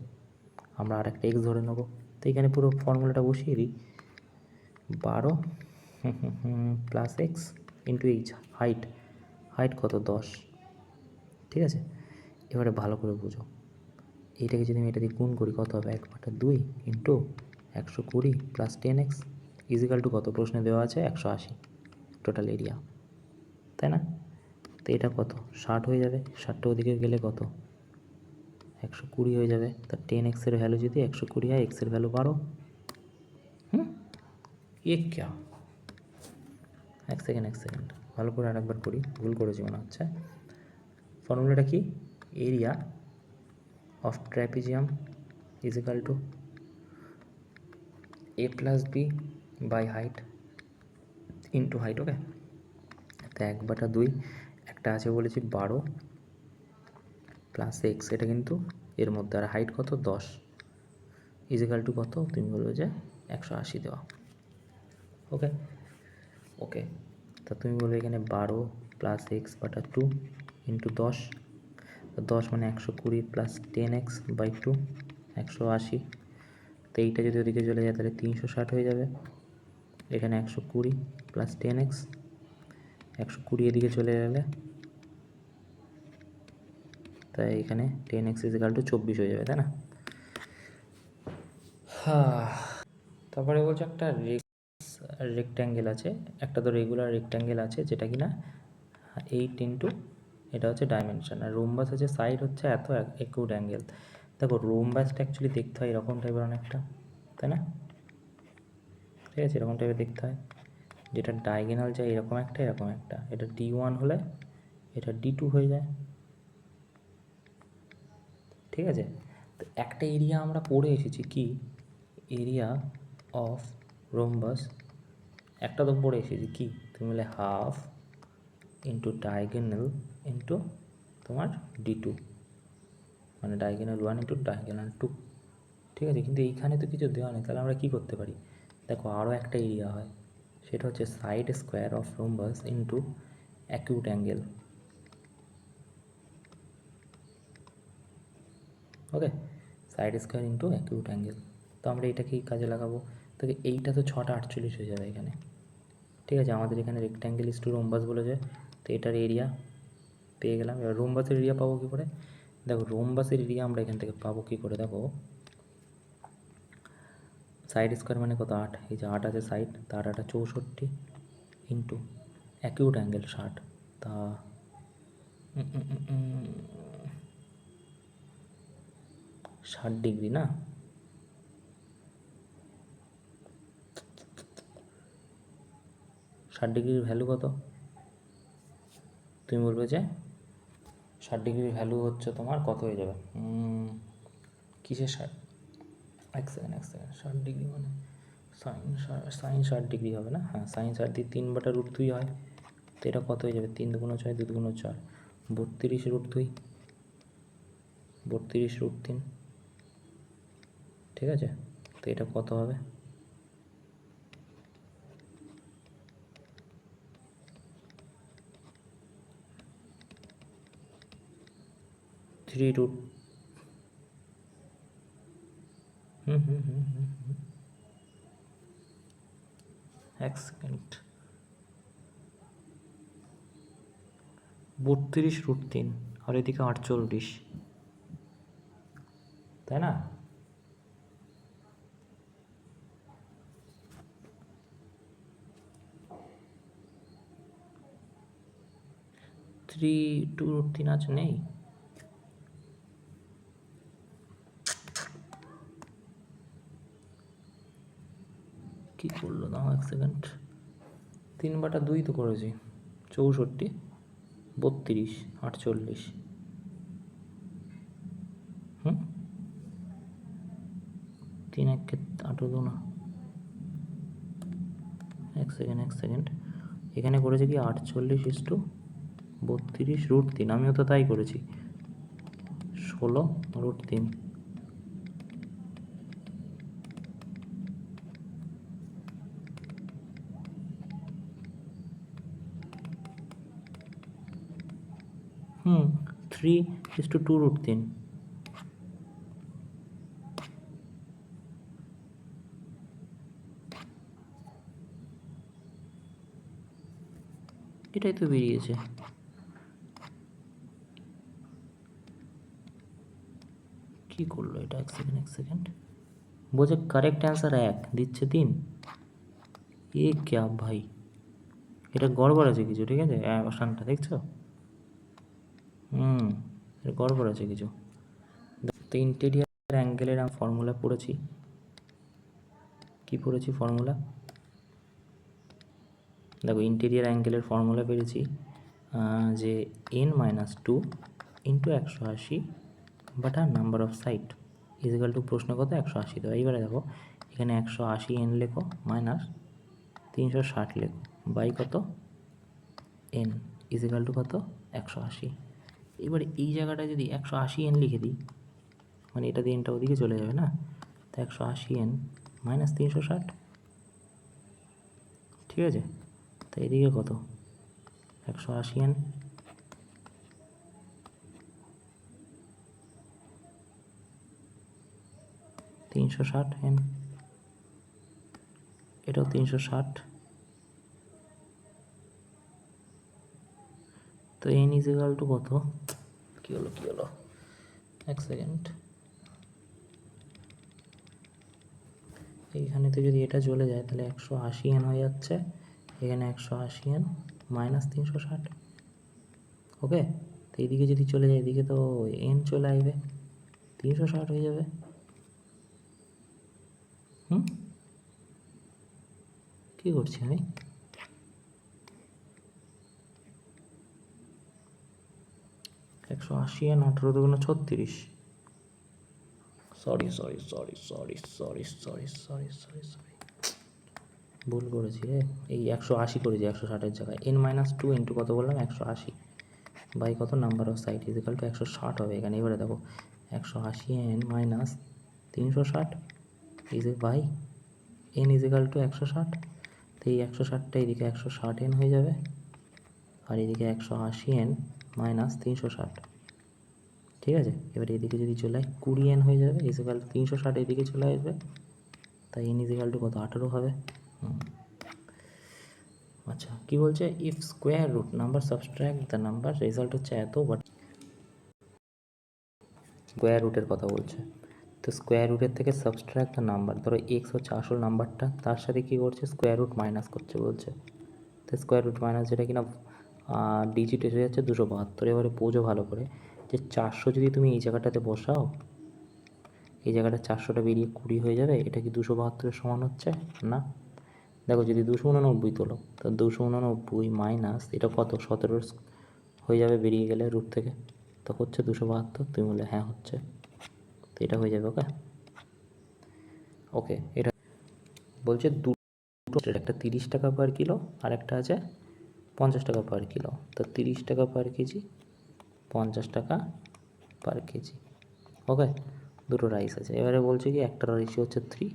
আমরা আর একটা এক্স ধরে নেবো। তো এখানে পুরো ফর্মুলাটা বসিয়ে দিই, 12 plus x into H, height কত? 10। ঠিক আছে, এবারে ভালো করে বুঝো, এইটাকে যদি আমি এটা দিয়ে গুণ করি কত হবে? 1/2 into 120 plus 10x is equal two কত? প্রশ্নে দেওয়া আছে 180 টোটাল এরিয়া, তাই না? তো এটা কত? 60 হয়ে যাবে, 60টা ওদিকে গেলে কত? 120 হয়ে যাবে। তা 10x-এর ভ্যালু যদি 120 হয়, x-এর ভ্যালু 12। এ ক্যা? এক সেকেন্ড ভালো করে আরেকবার করি, ভুল করেছি মনে হচ্ছে। ফর্মুলাটা কি? Area of trapezium is equal to a plus b by height into height. Okay, তো 1/2, একটা আছে বলেছি 12 প্লাস এক্স, এটা কিন্তু এর মধ্যে, আর হাইট কত? 10 ইজিক্যাল টু কত? তুমি বলবে যে 180 দেওয়া। ওকে, তা তুমি বলবে এখানে 12 প্লাস x/2 ইন্টু 10, 10 মানে 120 প্লাস 10x বাই 2, 180। তো এইটা যদি ওদিকে চলে যায় তাহলে 360 হয়ে যাবে। এখানে 120 প্লাস 10x, 120 এদিকে চলে গেলে, তাই এখানে 10x ইজিক্যাল টু 24 হয়ে যাবে, তাই না? তারপরে বলছে একটা রেক্ট্যাঙ্গেল আছে, একটা তো রেগুলার রেক্ট্যাঙ্গেল আছে যেটা কি না 8 ইন্টু, এটা হচ্ছে ডাইমেনশন, আর রোম্বাস আছে সাইড হচ্ছে এত একুড অ্যাঙ্গেল। দেখো রোম্বাসটা অ্যাকচুয়ালি দেখতে হয় এরকম টাইপের অনেকটা, তাই না? ঠিক আছে, এরকম টাইপের দেখতে হয়। যেটা ডায়াগোনাল যায় এরকম একটা, এটা D1 হলে এটা D2 হয়ে যায়। ঠিক আছে, তো একটা এরিয়া আমরা পড়ে এসেছি, কি এরিয়া অফ রোম্বাস, একটা তো পড়ে এসেছি, কি তুমি বলে হাফ ইন্টু ডায়াগোনাল ইন্টু তোমার D2, মানে ডায়াগোনাল 1 ইন্টু ডায়াগোনাল 2। ঠিক আছে, কিন্তু এইখানে তো কিছু দেওয়া নেই, তাহলে আমরা কী করতে পারি? দেখো আরও একটা এরিয়া হয়, সেটা হচ্ছে side square of rhombus into acute angle. Okay, side square into acute angle. তো আমরা এটাকেই কাজে লাগাবো। তো এইটা তো 6টা 48 হয়ে যাবে এখানে। ঠিক আছে, আমাদের এখানে রেক্ট্যাঙ্গেল ইস টু রোম্বাস বলেছে, তো এটার এরিয়া পেয়ে গেলাম। এবার রোম্বাসের এরিয়া পাবো কী করে? দেখো রোম্বাসের এরিয়া আমরা এখান থেকে পাবো কী করে, দেখো সাইড স্কোয়ার মানে কত 8, এই যে 8 আছে সাইড, তার 8 64 ইন্টু অ্যাকিউট অ্যাঙ্গেল 60, তা 60 ডিগ্রি না? ষাট ডিগ্রির ভ্যালু কত? তুমি বলবে যে 60 ডিগ্রির ভ্যালু হচ্ছে তোমার কত হয়ে যাবে, কিসের 60? এক সেকেন্ড 60 ডিগ্রি মানে সাইন 60 ডিগ্রি হবে না? হ্যাঁ, সাইন 60 দিয়ে 3/√2 হয়, তো এটা কত হয়ে যাবে? 3 দুগুণ 6, 2 দুগুণ 4, 32√2, 32√3। ঠিক আছে, তো এটা কত হবে? 3 এক সেকেন্ড, 32√3 আর এদিকে 48, তাই না? √3 আছে, নেই? কী করলো না, এক সেকেন্ড, 3/2 তো করেছি, 64, 32, 48, 3 1 8 2 না, এক সেকেন্ড, এখানে করেছে কি 48:32√3, আমিও তো তাই করেছি, 16√3। হুম, 3:2√3। এটাই তো বেরিয়েছে। কি করলো এটা, এক সেকেন্ড, বলছে কারেক্ট অ্যান্সার 1 দিচ্ছে 3, এ ক্যা ভাই, এটা গড়বড় আছে কিছু। ঠিক আছে, অপশানটা দেখছো? এটা গড়বড় আছে কিছু। তো ইন্টেরিয়ার অ্যাঙ্গেলের আমি ফর্মুলা পড়েছি, কি পড়েছি ফর্মুলা? দেখো ইন্টেরিয়ার অ্যাঙ্গেলের ফর্মুলা পেরেছি যে n-2 ইন্টু 180 বাটা number of side is equal to প্রশ্ন কত 180 দেওয়া। এইবারে দেখো এখানে 180 n লেখো মাইনাস 360 লেখো বাই কত n ইজিক্যাল টু কত 180। এবারে এই জায়গাটা যদি 180 n লিখে দিই, মানে এটা দিয়ে nটা ওদিকে চলে যাবে না, তো 180 n মাইনাস 360। ঠিক আছে, তো এদিকে কত 180 n, তিনশো ষাট n, এটাও 360। তো n ইজিক্যাল টু কত, কী হলো এক সেকেন্ড, এইখানেতে যদি এটা চলে যায় তাহলে 180 n হয়ে যাচ্ছে, এখানে 180 n মাইনাস 360। ওকে, তো এইদিকে যদি চলে যায় এদিকে তো n চলে আসবে, 360 হয়ে যাবে। কী করছি আমি? 180 এন 18 দুগুণ 36। Sorry sorry sorry sorry sorry sorry sorry sorry sorry ভুল করেছি রে। এই 180 করেছি 160-এর জায়গায়। n-2 ইন্টু কত বললাম, 180 বাই কত, number of side is equal to 160 হবে এখানে। এবারে দেখো 180 n minus 360 is a by n is equal to 160। তো এই 160টা এদিকে 160 n হয়ে যাবে, আর এদিকে 180 n মাইনাস 360। ঠিক আছে, এবার এদিকে যদি চলে আসে 20 n হয়ে যাবে ইজিক্যাল টু 360 এদিকে চলে আসবে, তাই n ইজিক্যাল টু কত, 18 হবে। আচ্ছা কি বলছে, if square root number subtract the number, result হচ্ছে এত, বাট স্কোয়ার রুটের কথা বলছে। তো স্কোয়ার রুটের থেকে সাবস্ট্রাক্ট দ্য নাম্বার, ধরো এক্স হচ্ছে আসল নাম্বারটা, তার সাথে কী করছে, স্কোয়ার রুট মাইনাস করছে বলছে। তো স্কোয়ার রুট মাইনাস যেটা কিনা ডিজিট এসে যাচ্ছে 272। এবারে বোঝো ভালো করে যে 400 যদি তুমি এই জায়গাটাতে বসাও, এই জায়গাটা 400টা বেরিয়ে 20 হয়ে যাবে, এটা কি 272-এর সমান হচ্ছে না? দেখো যদি 289 তোলো, তো 289 মাইনাস এটা কত, 17 হয়ে যাবে বেরিয়ে গেলে রুট থেকে, তো হচ্ছে 272। তুমি বলে হ্যাঁ হচ্ছে, তো এটা হয়ে যাবে। ওকে ওকে, এটা বলছে দুটো, একটা 30 টাকা পার কিলো আর একটা আছে 50 টাকা পার কিলো। তো 30 টাকা পার কেজি, 50 টাকা পার কেজি। ওকে, দুটো রাইস আছে। এবারে বলছে কি একটা রেশিও হচ্ছে 3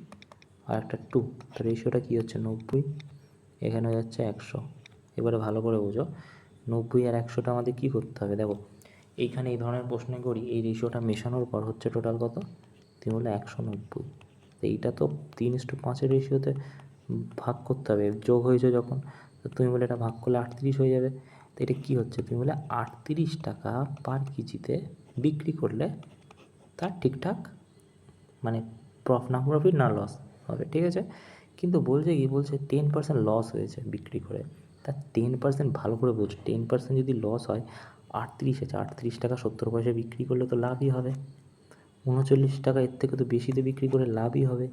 আর একটা 2, তো রেশিওটা কী হচ্ছে 90, এখানে হয়ে যাচ্ছে 100। এবারে ভালো করে বোঝো, 90 আর 100টা আমাদের কী করতে হবে, দেখো এইখানে এই ধরনের প্রশ্নে করি, এই রেশিওটা মেশানোর পর হচ্ছে টোটাল কত, তুমি বলে 190। তো এইটা তো 3:5-এর রেশিওতে ভাগ করতে হবে, যোগ হয়েছে যখন, তো তুমি বলে এটা ভাগ করলে 38 হয়ে যাবে। তো এটা কী হচ্ছে, তুমি বলে 38 টাকা পার কেজিতে বিক্রি করলে তার ঠিকঠাক মানে না প্রফিট না লস হবে, ঠিক আছে। কিন্তু বলছে কি, বলছে 10% লস হয়েছে বিক্রি করে, তার 10% ভালো করে বলছে, 10% যদি লস হয়, 38 আছে, 38 টাকা 70 পয়সা বিক্রি করলে তো লাভই হবে। 39 টাকা এর থেকে তো বেশিতে বিক্রি করে লাভই হবে,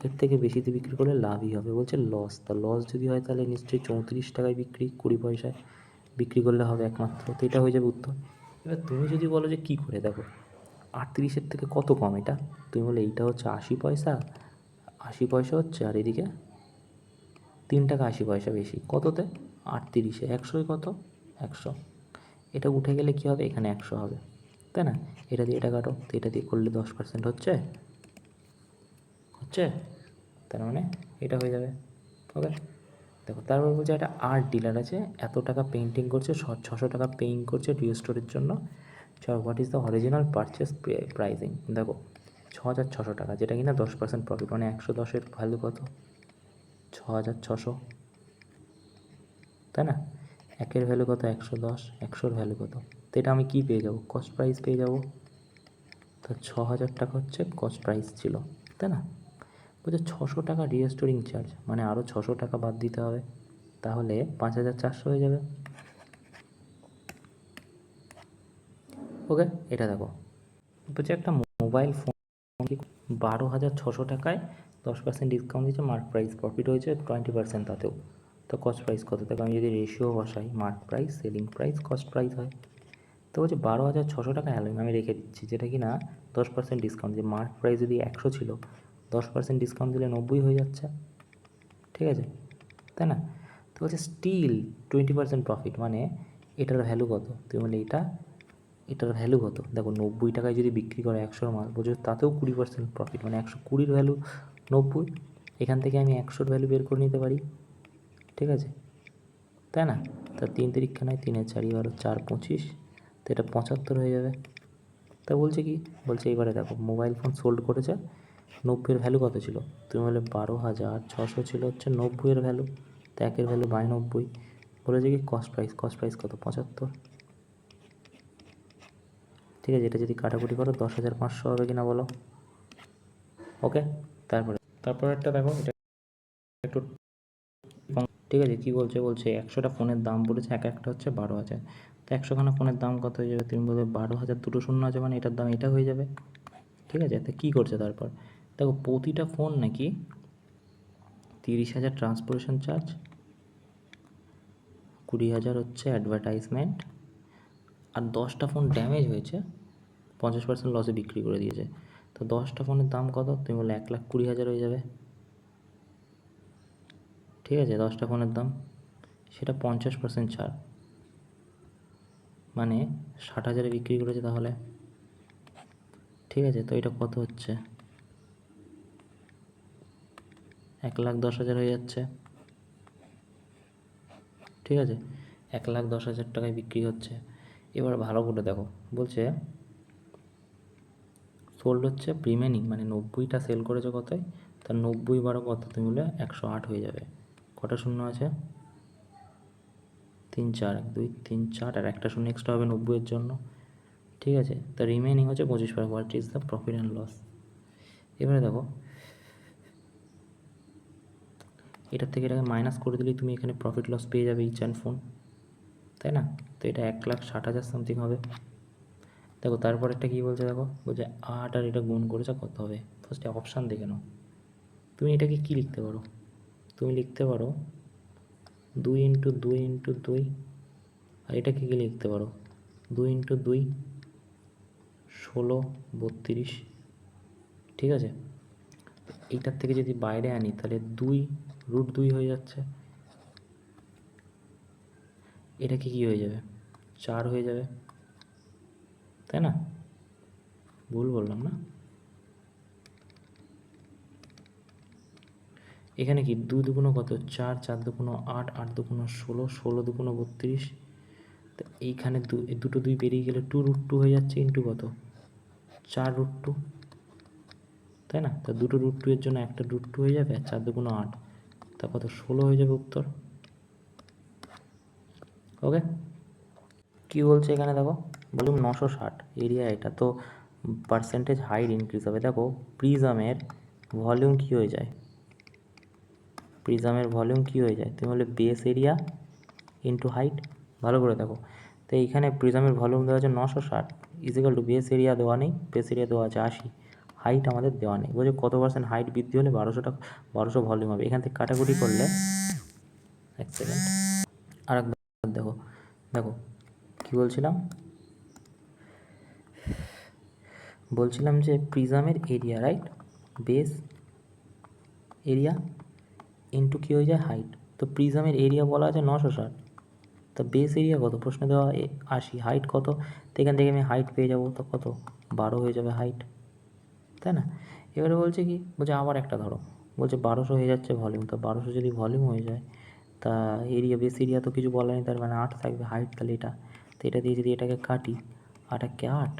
এর থেকে বেশিতে বিক্রি করলে লাভই হবে। বলছে লস, তা লস যদি হয় তাহলে নিশ্চয়ই 34 টাকায় বিক্রি, 20 পয়সায় বিক্রি করলে হবে একমাত্র, তো এটা হয়ে যাবে উত্তর। এবার তুমি যদি বলো যে কী করে, দেখো 38-এর থেকে কত কম এটা, তুমি বলে এইটা হচ্ছে 80 পয়সা, 80 পয়সা হচ্ছে, আর এদিকে 3 টাকা 80 পয়সা বেশি, কততে, 38-এ, 100-এ কত, 100। এটা উঠে গেলে কী হবে, এখানে 100 হবে, তাই না? এটা দিয়ে এটা কাটো, তো এটা দিয়ে করলে 10% হচ্ছে, হচ্ছে, তার মানে এটা হয়ে যাবে। ওকে, দেখো তারপর বলছে একটা আর্ট ডিলার আছে, এত টাকা পেন্টিং করছে, 600 টাকা পেইং করছে রিস্টোরের জন্য। What is the original purchase pricing, দেখো 6,600 টাকা, যেটা কিনা 10% প্রফিট, মানে 110-এর ভ্যালু কত, 6,600, তাই না? একের ভ্যালু কত, 110, 100-র ভ্যালু কত, তো এটা আমি কী পেয়ে যাবো, কস্ট প্রাইস পেয়ে যাবো। তো 6,000 টাকা হচ্ছে কস্ট প্রাইস ছিল, তাই না? বলছে 600 টাকা রিস্টোরিং চার্জ, মানে আরও 600 টাকা বাদ দিতে হবে, তাহলে 5,400 হয়ে যাবে। ওকে, এটা দেখো বলছে একটা মোবাইল ফোন 12,600 টাকায় 10% ডিসকাউন্ট দিচ্ছে, মার্ক প্রাইস প্রফিট হয়েছে 20% তাতেও, তো কস্ট প্রাইস কত, থেকে আমি যদি রেশিও বসাই, mark price, selling price, cost price হয়। তো বলছে 12,600 টাকা অ্যালোয়িং আমি রেখে দিচ্ছি, যেটা কি না 10% ডিসকাউন্ট, যে মার্ক প্রাইস যদি 100 ছিল, 10% ডিসকাউন্ট দিলে 90 হয়ে যাচ্ছে, ঠিক আছে, তাই না? তো বলছে স্টিল 20% প্রফিট, মানে এটার ভ্যালু কত, তুমি বলে এটার ভ্যালু কত, দেখো 90 টাকায় যদি বিক্রি করে 100-র মাল, বলছো তাতেও 20% প্রফিট, মানে 120-র ভ্যালু 90, এখান থেকে আমি 100-র ভ্যালু বের করে নিতে পারি, ঠিক আছে, তাই না? তা 3 তিরিক্ষা নয়, 3-4 12, 4 25, তো এটা 75 হয়ে যাবে। তা বলছে কি, বলছে এবারে দেখো মোবাইল ফোন সোল্ড করেছে, 90-এর ভ্যালু কত ছিল, তুমি বলে 12,600 ছিল হচ্ছে 90-এর ভ্যালু, তো 1-এর ভ্যালু বাই 90, বলেছে কি কস্ট প্রাইস কত, 75, ঠিক আছে। এটা যদি কাটাকুটি করো 10,500 হবে কিনা বলো। ওকে, তারপরে একটা দেখো, এটা একটু ঠিক আছে, কী বলছে, বলছে 100টা ফোনের দাম বলেছে, একটা হচ্ছে 12,000, তো 100খানা ফোনের দাম কত হয়ে যাবে, তুমি বলবে 12,000, দুটো শূন্য আছে মানে এটার দাম এটা হয়ে যাবে, ঠিক আছে। তো কী করছে তারপর, দেখো প্রতিটা ফোন নাকি 30,000 ট্রান্সপোর্টেশন চার্জ, 20,000 হচ্ছে অ্যাডভার্টাইজমেন্ট, আর 10টা ফোন ড্যামেজ হয়েছে, 50% লসে বিক্রি করে দিয়েছে। তো 10টা ফোনের দাম কত? তুমি বললে 1,20,000 হয়ে যাবে, ঠিক আছে? 10টা ফোনের দাম, সেটা 50% ছাড়, মানে 60,000 বিক্রি করেছে তাহলে, ঠিক আছে? তো এটা কত হচ্ছে? 1,10,000 হয়ে যাচ্ছে, ঠিক আছে? 1,10,000 টাকায় বিক্রি হচ্ছে। এবার ভালো করে দেখো, বলছে সোল্ড হচ্ছে রিমেনিং, মানে 90টা সেল করেছে কতয়, তার 90 বারো কত? তুমি বলে 108 হয়ে যাবে। কটা শূন্য আছে? 3 4, 1 2 3 4, আর একটা শূন্য এক্সট্রা হবে 90-এর জন্য, ঠিক আছে? তা রিমেনিং হচ্ছে 25%। What is the profit and loss? এবারে দেখো, এটার থেকে এটাকে মাইনাস করে দিলেই তুমি এখানে প্রফিট লস পেয়ে যাবে ইচ অ্যান্ড ফোন, তাই না? তো এটা 1,60,000 সামথিং হবে। দেখো তারপর একটা কী বলছে, দেখো বলছে 8 আর এটা গুণ করেছে কত হবে। ফার্স্টে অপশান দেখে নাও। তুমি এটাকে কী লিখতে পারো? তুমি লিখতে পারো 2 ইন্টু 2 ইন্টু 2, আর এটাকে কী লিখতে পারো? 2 ইন্টু 2 16 32, ঠিক আছে? এইটার থেকে যদি বাইরে আনি তাহলে 2√2 হয়ে যাচ্ছে, এটা কি হয়ে যাবে? 4 হয়ে যাবে, তাই না? ভুল বললাম না? এখানে কি 2 দুগুণ কত? 4, 4 দুগুণ 8, 8 দুগুণ 16, 16 দুগুণ 32। তো এইখানে দুটো 2 বেরিয়ে গেলে 2√2 হয়ে যাচ্ছে, ইন্টু কত? 4√2, তাই না? তা দুটো √2 এর জন্য একটা √2 হয়ে যাবে, আর 4 দুগুণ 8, তা কত? 16 হয়ে যাবে উত্তর। ওকে, কী বলছে এখানে দেখো, ভলিউম 960, এরিয়া এটা, তো পার্সেন্টেজ হাইট ইনক্রিজ হবে। দেখো প্রিজমের ভলিউম কী হয়ে যায়? প্রিজমের ভলিউম কী হয়ে যায়? তুমি বলে বেস এরিয়া ইন্টু হাইট। ভালো করে দেখো, তো এইখানে প্রিজমের ভলিউম দেওয়া আছে 960 ইজিক্যাল টু বেস এরিয়া দেওয়া নেই, বেস এরিয়া দেওয়া আছে 80, হাইট আমাদের দেওয়া নেই। বলছে কত % হাইট বৃদ্ধি হলে 1200 ভলিউম হবে। এখান থেকে কাটাকুটি করলে, এক সেকেন্ড আর একবার দেখো, দেখো কী বলছিলাম যে প্রিজমের area, right, base area into কী হয়ে যায়? হাইট। তো প্রিজমের এরিয়া বলা আছে 960, তা বেস এরিয়া কত? প্রশ্ন দেওয়া 80, হাইট কত? তো এখান থেকে আমি হাইট পেয়ে যাবো, তো কত? 12 হয়ে যাবে হাইট, তাই না? এবারে বলছে কি, বলছে আবার একটা ধরো, বলছে 1200 হয়ে যাচ্ছে ভলিউম, তো 1200 যদি ভলিউম হয়ে যায়, তা এরিয়া, বেস এরিয়া তো কিছু বলা নেই, তার মানে 8 থাকবে হাইট, তাহলে এটা, তো এটা দিয়ে যদি এটাকে কাটি, 8 একে 8,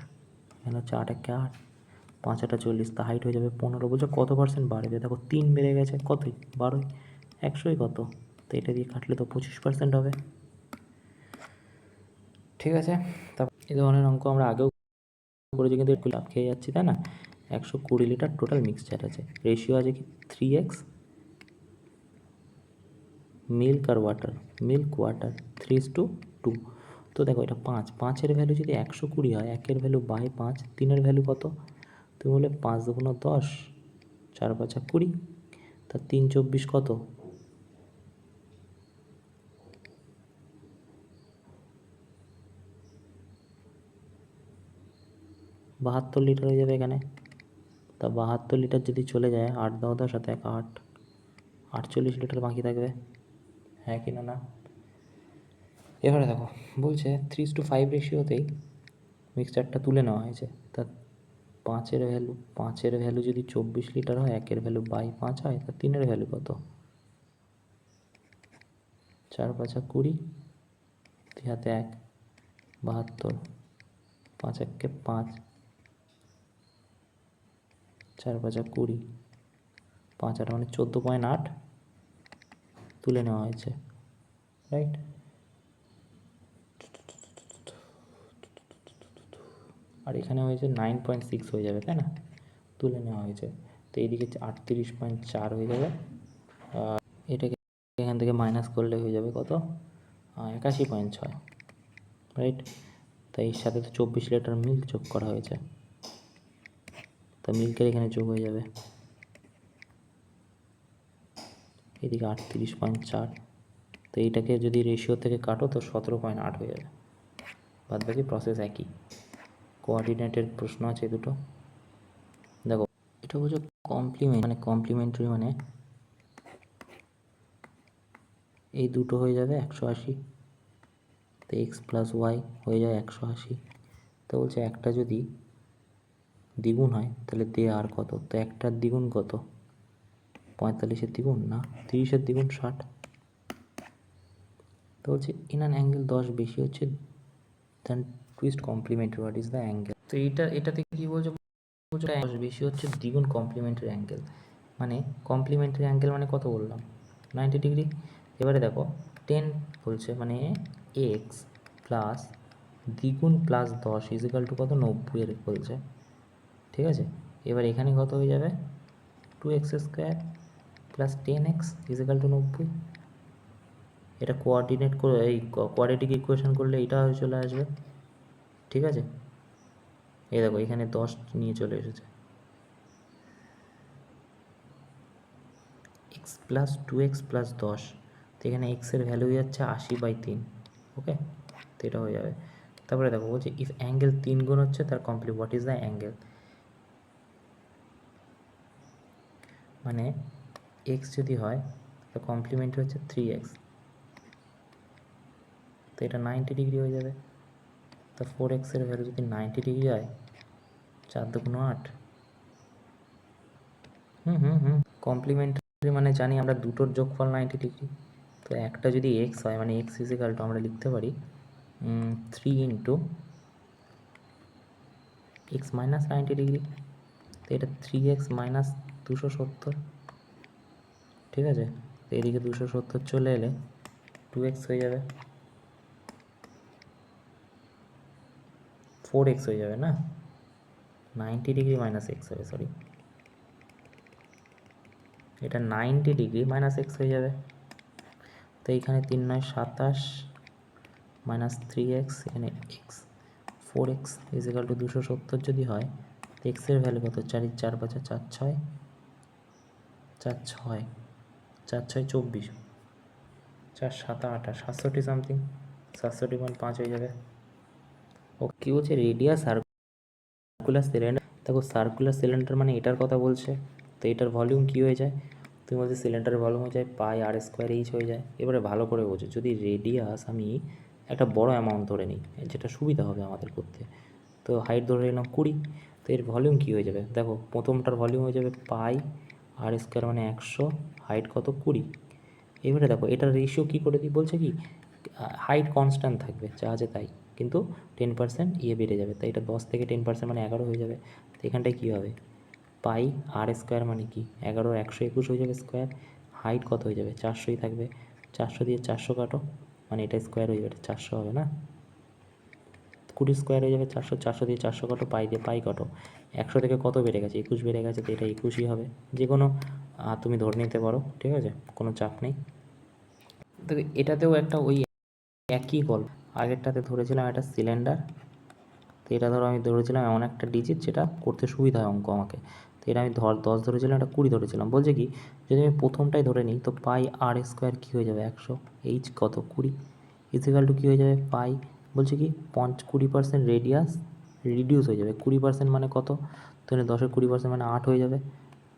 এখানে হচ্ছে 8 একে 8, 5 8 40, তা হাইট হয়ে যাবে 15। বলছে কত % বাড়বে? দেখো 3 বেড়ে গেছে, কতই? 12, 100ই কত? তো এটা দিয়ে কাটলে তো 25% হবে, ঠিক আছে? তারপর এই ধরনের অঙ্ক আমরা আগেও করেছি, কিন্তু একটু লাভ খেয়ে যাচ্ছি, তাই না? 120 লিটার টোটাল মিক্সচার আছে, রেশিও আছে কি 3x, মিল্ক আর ওয়াটার, মিল্ক ওয়াটার 3:2। তো দেখো এটা 5, 5-এর ভ্যালু যদি 120 হয়, 1-এর ভ্যালু বাই 5, 3-এর ভ্যালু কত? তুমি বলে 5 দুগুণ 10, 4 5 20, তা 3 24 কত? 72 লিটার হয়ে যাবে এখানে। তা 72 লিটার যদি চলে যায়, 8 10 10 সাথে 1 8, 48 লিটার বাকি থাকবে, হ্যাঁ কি না? না। এবারে দেখো বলছে 3:5 রেশিওতেই মিক্সচারটা তুলে নেওয়া হয়েছে, তা 5-এর ভ্যালু যদি 24 লিটার হয়, 1-এর ভ্যালু বাই 5 হয়, তা 3-এর ভ্যালু কত? 4 5 20, 2 হাতে 1, 72, 5 1 5, 4 5 20, 5 8 মানে 14.8 তুলে নেওয়া হয়েছে, রাইট? আর এখানে হয়েছে 9.6 হয়ে যাবে, তাই না? তুলে নেওয়া হয়েছে, তো এইদিকে 38.4 হয়ে যাবে, আর এটাকে এখান থেকে মাইনাস করলে হয়ে যাবে কত? 81.6, রাইট? তাই এর সাথে তো 24 লিটার মিল্ক যোগ করা হয়েছে, তো মিল্কের এখানে যোগ হয়ে যাবে, এদিকে 38.4, তো এইটাকে যদি রেশিও থেকে কাটো তো 17.8 হয়ে যাবে। বাদ বাকি প্রসেস একই। কোঅর্ডিনেটের প্রশ্ন আছে দুটো। দেখো এটা বলছো কমপ্লিমেন্টারি মানে এই দুটো হয়ে যাবে 180, তো এক্স প্লাস ওয়াই হয়ে যায় 180। তো বলছে একটা যদি দ্বিগুণ হয় তাহলে দে আর কত, তো একটার দ্বিগুণ কত, 45-এর দ্বিগুণ না 30-এর দ্বিগুণ 60। তো বলছে ইন অ্যান অ্যাঙ্গেল 10 বেশি হচ্ছে then twice complementary, what is the angle. তো এটাতে কি বলছে, 10 বেশি হচ্ছে দ্বিগুণ কমপ্লিমেন্টারি অ্যাঙ্গেল, মানে কমপ্লিমেন্টারি অ্যাঙ্গেল মানে কত বললাম, 90 ডিগ্রি। এবারে দেখো 10 বলছে মানে এক্স প্লাস দ্বিগুণ প্লাস 10 ইজিক্যাল টু কত, 90 এর বলছে, ঠিক আছে। এবার এখানে কত হয়ে যাবে, 2x² plus 10x is equal two 90। এটা কোঅর্ডিনেট করে এই কোয়াড্রেটিক ইকুয়েশন করলে এটা হয়ে চলে আসবে, ঠিক আছে। এই দেখো এখানে 10 নিয়ে চলে এসেছে, এক্স প্লাস 2x প্লাস 10, তো এখানে এক্সের ভ্যালু হয়ে যাচ্ছে 80/3, ওকে। তো এটা হয়ে যাবে। তারপরে দেখো বলছে ইফ অ্যাঙ্গেল 3 গুণ হচ্ছে তার complete, what is the angle, মানে এক্স যদি হয় তো কমপ্লিমেন্টারি হচ্ছে 3x, তো এটা 90 ডিগ্রি হয়ে যাবে। তো 4x এর ভ্যালু যদি 90 ডিগ্রি হয়, 4 2 8, কমপ্লিমেন্টারি মানে জানি আমরা দুটোর যোগফল 90 ডিগ্রি। তো একটা যদি এক্স হয় মানে এক্স ইজিক্যাল টু আমরা লিখতে পারি 3 ইন্টু এক্স মাইনাস 90 ডিগ্রি, তো এটা 3x মাইনাস 270, ঠিক আছে। তো এদিকে 270 চলে এলে 2x হয়ে যাবে, 4x হয়ে যাবে না, 90 ডিগ্রি মাইনাস এক্স হবে, সরি এটা 90 ডিগ্রি মাইনাস এক্স হয়ে যাবে। তো এইখানে 3 9 27 মাইনাস 3x, এখানে এক্স 4x ইজিক্যাল টু 270 যদি হয়, তো এক্সের ভ্যালু কত, 4 4 5 4 6 4 6 4 6 24, 4 7 28 67 সামথিং, 67.5 হয়ে যাবে। ও কী বলছে, রেডিয়াস সার্কুলার সিলিন্ডার। দেখো সার্কুলার সিলিন্ডার মানে এটার কথা বলছে, তো এটার ভলিউম কী হয়ে যায়, তুমি বলছে সিলিন্ডারের ভলিউম হয়ে যায় পাই আর স্কোয়ার এইচ হয়ে যায়। এবারে ভালো করে বোঝো, যদি রেডিয়াস আমি একটা বড় অ্যামাউন্ট ধরে নিই যেটা সুবিধা হবে আমাদের করতে, তো হাইট ধরে নিলাম 20, তো এর ভলিউম কী হয়ে যাবে, দেখো প্রথমটার ভলিউম হয়ে যাবে পাই আর স্কোয়ার মানে 100, হাইট কত 20। এবারে দেখো এটার রেশিও কী করে দিই, বলছে কি হাইট কনস্ট্যান্ট থাকবে যা আছে তাই, কিন্তু 10% বেড়ে যাবে, তাই এটা 10 থেকে 10% মানে 11 হয়ে যাবে। তো এখানটায় কী হবে, পাই আর স্কোয়ার মানে কি 11 121 হয়ে যাবে স্কোয়ার, হাইট কত হয়ে যাবে 400ই থাকবে, 400 দিয়ে 400 কাটো, মানে এটা স্কোয়ার হয়ে যাবে 400 হবে না, 20 স্কোয়ার হয়ে যাবে 400, 400 দিয়ে 400 কাটো, পাই দিয়ে পাই কাটো, 100 থেকে কত বেড়ে গেছে 21 বেড়ে গেছে, তো এটা 21ই হবে। যে কোনো তুমি ধরে নিতে পারো, ঠিক আছে, কোনো চাপ নেই। তো এটাতেও একটা ওই একই গল্প, আগেরটাতে ধরেছিলাম একটা সিলিন্ডার, তো এটা ধরো আমি ধরেছিলাম এমন একটা ডিজিট যেটা করতে সুবিধা হয় অঙ্ক আমাকে, তো এটা আমি 10 ধরেছিলাম, এটা 20 ধরেছিলাম। বলছে কি যদি আমি প্রথমটাই ধরে নিই, তো পাই আর স্কোয়ার কী হয়ে যাবে 100, এইচ কত 20 ইজিক্যাল টু কী হয়ে যাবে পাই, বলছে কি 20% রেডিয়াস রিডিউস হয়ে যাবে, 20% মানে কত, তো 10-এর 20% মানে 8 হয়ে যাবে,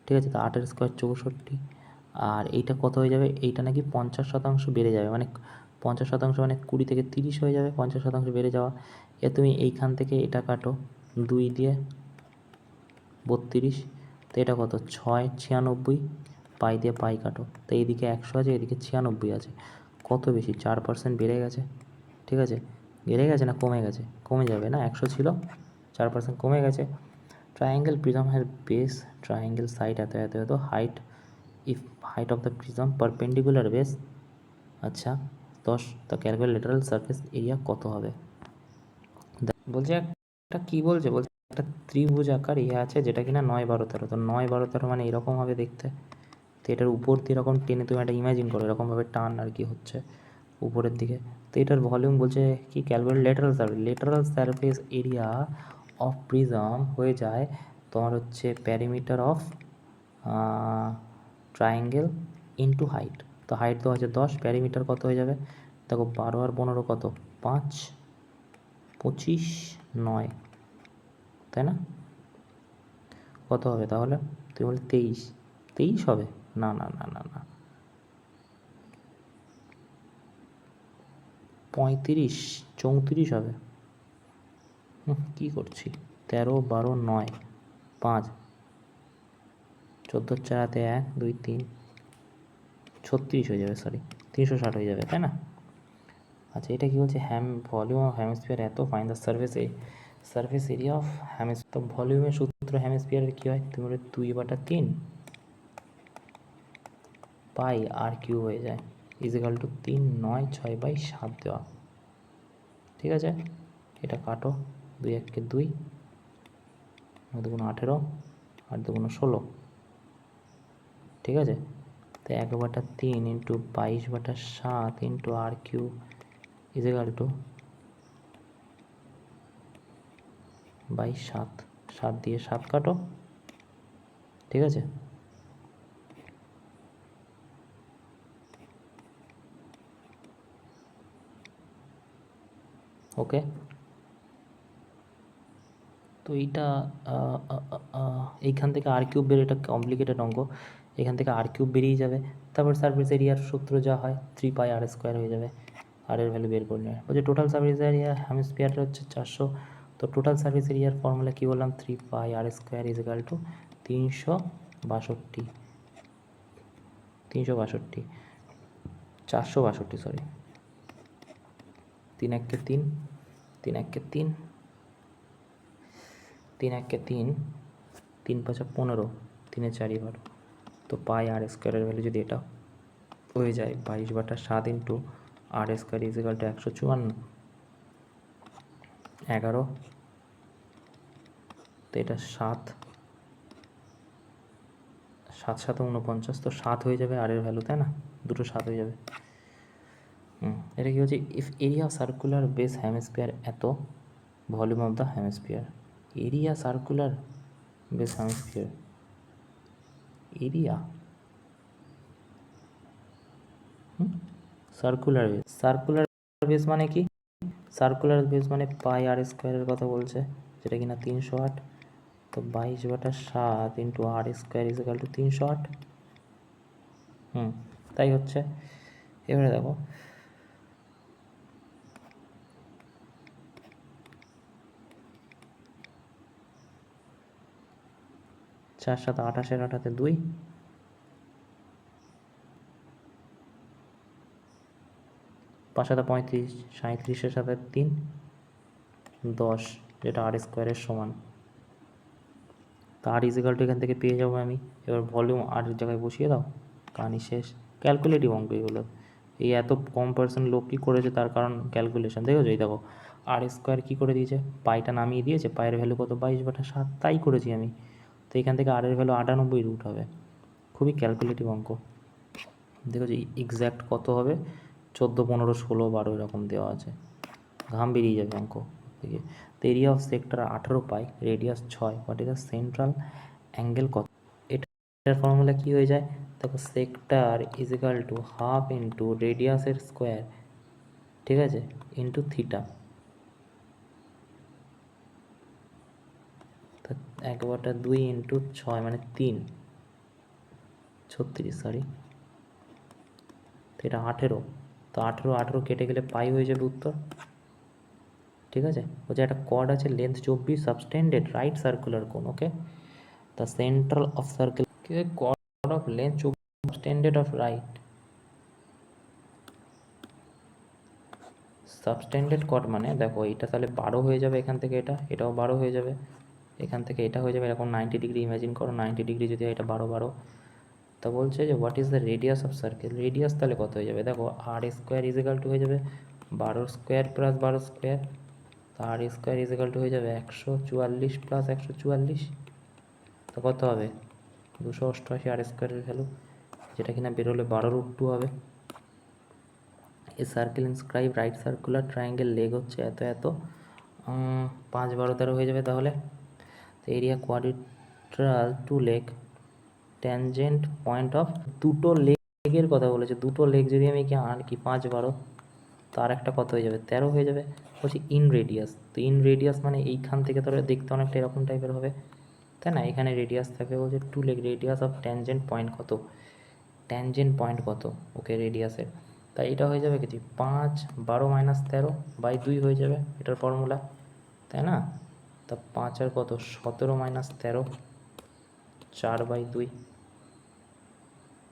ঠিক আছে। তো 8-এর স্কোয়ার 64, আর এইটা কত হয়ে যাবে, এইটা নাকি 50% বেড়ে যাবে, মানে 50% মানে 20 থেকে 30 হয়ে যাবে, 50% বেড়ে যাওয়া। এ তুমি এইখান থেকে এটা কাটো 2 দিয়ে 32, তো এটা কত 6 96, পাই দিয়ে পাই কাটো, তো এইদিকে 100 আছে, এদিকে 96 আছে, কত বেশি 4% বেড়ে গেছে, ঠিক আছে। বেড়ে গেছে না কমে গেছে, কমে যাবে না, 100 ছিল 4% কমে গেছে। Triangle prism has base triangle side এত এত এত, height if height of the prism perpendicular base, আচ্ছা 10, তো ক্যালকুলেট ল্যাটারাল সারফেস এরিয়া কত হবে। বলছে একটা কী বলছে, বলছে একটা ত্রিভুজ আকার আছে যেটা কিনা 9 12 13, তো 9 12 13 মানে এরকম হবে দেখতে, তো এটার উপর দিয়ে এরকম টেনে তুমি একটা ইমাজিন করো এরকমভাবে টান আর কি হচ্ছে উপরের দিকে, তো এটার ভলিউম বলছে কি calculate lateral surface area of prism হয়ে যায় তোমার হচ্ছে perimeter of triangle into height, তো হাইট তো আছে 10, প্যারিমিটার কত হয়ে যাবে, দেখো 12 আর 15 কত 5, 25, 9, তাই না? কত হবে তাহলে? তুই বলি 23 হবে? না না না না না, 35, 34 হবে। কি করছি? 13, 12, 9, 5, 14 4 1 2 3, 36 হয়ে যাবে, সরি 360 হয়ে যাবে, তাই না? আচ্ছা, এটা কি বলছে? ভলিউম অফ হেমিস্ফিয়ার এত, fine the surface area of hemisphere. তো ভলিউমের সূত্র হেমিস্ফিয়ারের কী হয়? তুমি বলে 2/3 পাই আর কিউ হয়ে যায়, ইজিক্যাল টু 3, 9, 6/7 দেওয়া। ঠিক আছে, এটা কাটো, 2 1 2, 9 2 18, 8 2 16। ঠিক আছে, তো 1/3 ইন্টু 22/7 ইন্টু আর কিউ ইজিক্যাল টু 7, 7 দিয়ে 7 কাটো। ঠিক আছে, ওকে। তো এইটা এইখান থেকে আর কিউব বেরিয়ে, এটা কমপ্লিকেটেড অঙ্ক, এখান থেকে আর কিউব বেরিয়ে যাবে। তারপর সারফেস এরিয়ার সূত্র যা হয় 3πr² হয়ে যাবে, আর এর ভ্যালু বের করে নেবে। বলছে টোটাল সারফেস এরিয়া হেমিস্ফিয়ারটা হচ্ছে 400। তো টোটাল সারফেস এরিয়ার ফর্মুলা কী বললাম? 3πr² is equal two 362, 462, sorry, 3 1 3, 3 1 3, 3 1 3, 3 5 15, 3 4 12। তো πr² ভ্যালু যদি এটা হয়ে যায় 22/7 ইন্টু r² ইজিক্যাল টু 154, 11, তো এটা 7, 7 7 49, তো 7 হয়ে যাবে আর এর ভ্যালু, তাই না? দুটো 7 হয়ে যাবে। এটা কি হচ্ছে? If area circular base hemisphere এত, volume of the hemisphere. Area circular base hemisphere, area circular base মানে কি? সার্কুলার বেস মানে πr² কথা বলছে, যেটা কিনা 308। তো 22/7 ইন্টু r² ইজিক্যাল টু 308। তাই হচ্ছে। এবারে দেখো, 4 7 28, 8 2, 5 7 35, 37, 3, 10, যেটা r² সমান। তা আর ইজিক্যাল টু এখান থেকে পেয়ে যাবো আমি। এবার ভলিউম আর জায়গায় বসিয়ে দাও, কাহিনি শেষ। ক্যালকুলেটিভ অঙ্ক এগুলো। এই এত কম পার্সেন্ট লোক কী করেছে, তার কারণ ক্যালকুলেশন। দেখেছো? এই দেখো, r² কী করে দিয়েছে? পাইটা নামিয়ে দিয়েছে, পায়ের ভ্যালু কত? 22/7, তাই করেছি আমি। তো এখান থেকে আর এর ভ্যালু 98 রুট হবে। খুবই ক্যালকুলেটিভ অঙ্ক। দেখেছো এক্স্যাক্ট কত হবে? 14, 15, 16, 12 এরকম দেওয়া আছে। ঘাম বেরিয়ে যাবে অঙ্ক থেকে। তো area of sector 18 pi, radius 6, what is the central angle কত? এটার ফর্মুলা কী হয়ে যায়? দেখো, sector is equal to half into রেডিয়াসের স্কোয়ার, ঠিক আছে, ইন্টু থিটা। তা 1/2 ইন্টু 6 মানে 3, 36, সরি। তো এটা 18, তো 18 18 কেটে গেলে পাই হয়ে যাবে উত্তর। ঠিক আছে, বলছে একটা কর্ড আছে, length 24, subtended right circular cone, okay. The central of circle, chord of length 24, subtended of right, subtended chord মানে দেখো, এটা তাহলে 12 হয়ে যাবে, এখান থেকে এটাও 12 হয়ে যাবে, এখান থেকে এটা হয়ে যাবে এরকম 90 ডিগ্রি। ইমাজিন করো 90 ডিগ্রি যদি এটা 12 12। তা বলছে যে what is the radius of circle. Radius তাহলে কত হয়ে যাবে? দেখো, r² ইজিক্যাল টু হয়ে যাবে 12² প্লাস 12², তো r² ইজিক্যাল টু হয়ে যাবে 144 প্লাস 144। তো কত হবে? 288 r² ভ্যালু, যেটা কিনা বেরোলে 12√2 হবে। এ circle inscribe right circular triangle leg হচ্ছে এত এত, 5 12 13 হয়ে যাবে তাহলে। তো area quadrilateral 2 leg, tangent point of, দুটো লেগের কথা বলেছে। দুটো লেগ যদি আমি কি আর কি 5 12, তার একটা কত হয়ে যাবে 13 হয়ে যাবে। বলছি ইন রেডিয়াস, তো ইন রেডিয়াস মানে এইখান থেকে ধরো দেখতে অনেকটা এরকম টাইপের হবে, তাই না? এখানে রেডিয়াস থাকবে, বলছে to leg radius of tangent point কত, ট্যানজেন্ট পয়েন্ট কত, ওকে রেডিয়াসের। তাই এটা হয়ে যাবে কি 5 12 মাইনাস 13/2 হয়ে যাবে এটার ফর্মুলা, তাই না? তা 5 আর কত 17 মাইনাস 13, 4/2।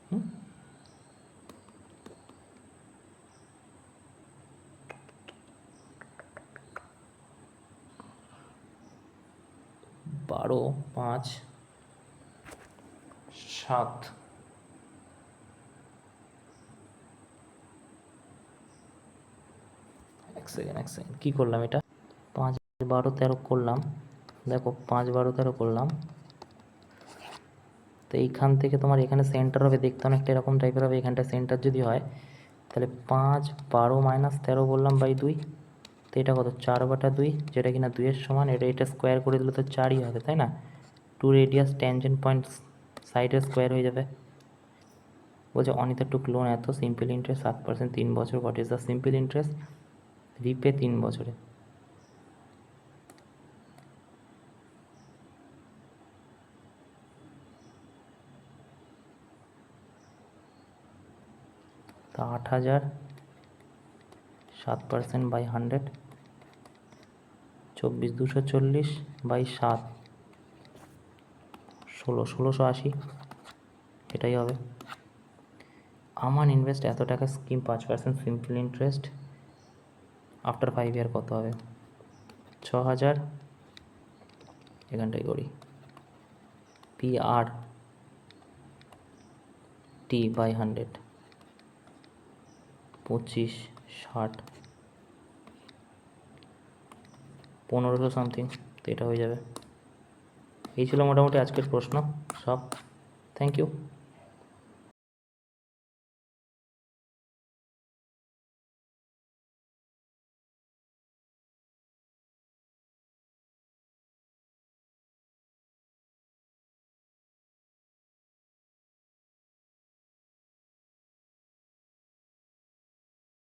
হুম, 12 5 7, এক সেকেন্ড কী করলাম এটা, 5 12 13 করলাম, দেখো 5 12 13 করলাম। তো এইখান থেকে তোমার এখানে সেন্টার হবে, দেখতে অনেকটা এরকম টাইপের হবে, এখানটা সেন্টার যদি হয় তাহলে 5 12 মাইনাস 13 বললাম বাই 2, তো এটা কত 4/2, যেটা কিনা 2-এর সমান। এটা স্কোয়ার করে দিলে তো 4ই হবে, তাই না? টু রেডিয়াস ট্যানজেন্ট পয়েন্ট সাইডের স্কোয়ার হয়ে যাবে। বলছে অনিতা টুক লোন এত, সিম্পল ইন্টারেস্ট 7%, 3 বছর, what is the simple interest, repay 3 বছরে। তা 8,000, 7% বাই 100, 24,240 বাই 7, 1680, এটাই হবে। আমান ইনভেস্ট এত টাকা স্কিম 5% সিম্পল ইন্টারেস্ট আফটার 5 ইয়ার কত হবে, 6,000, এখানটাই করি, PR টি বাই 100, 25 60, 1500 সামথিং, তো এটা হয়ে যাবে। এই ছিল মোটামুটি আজকের প্রশ্ন সব। Thank you.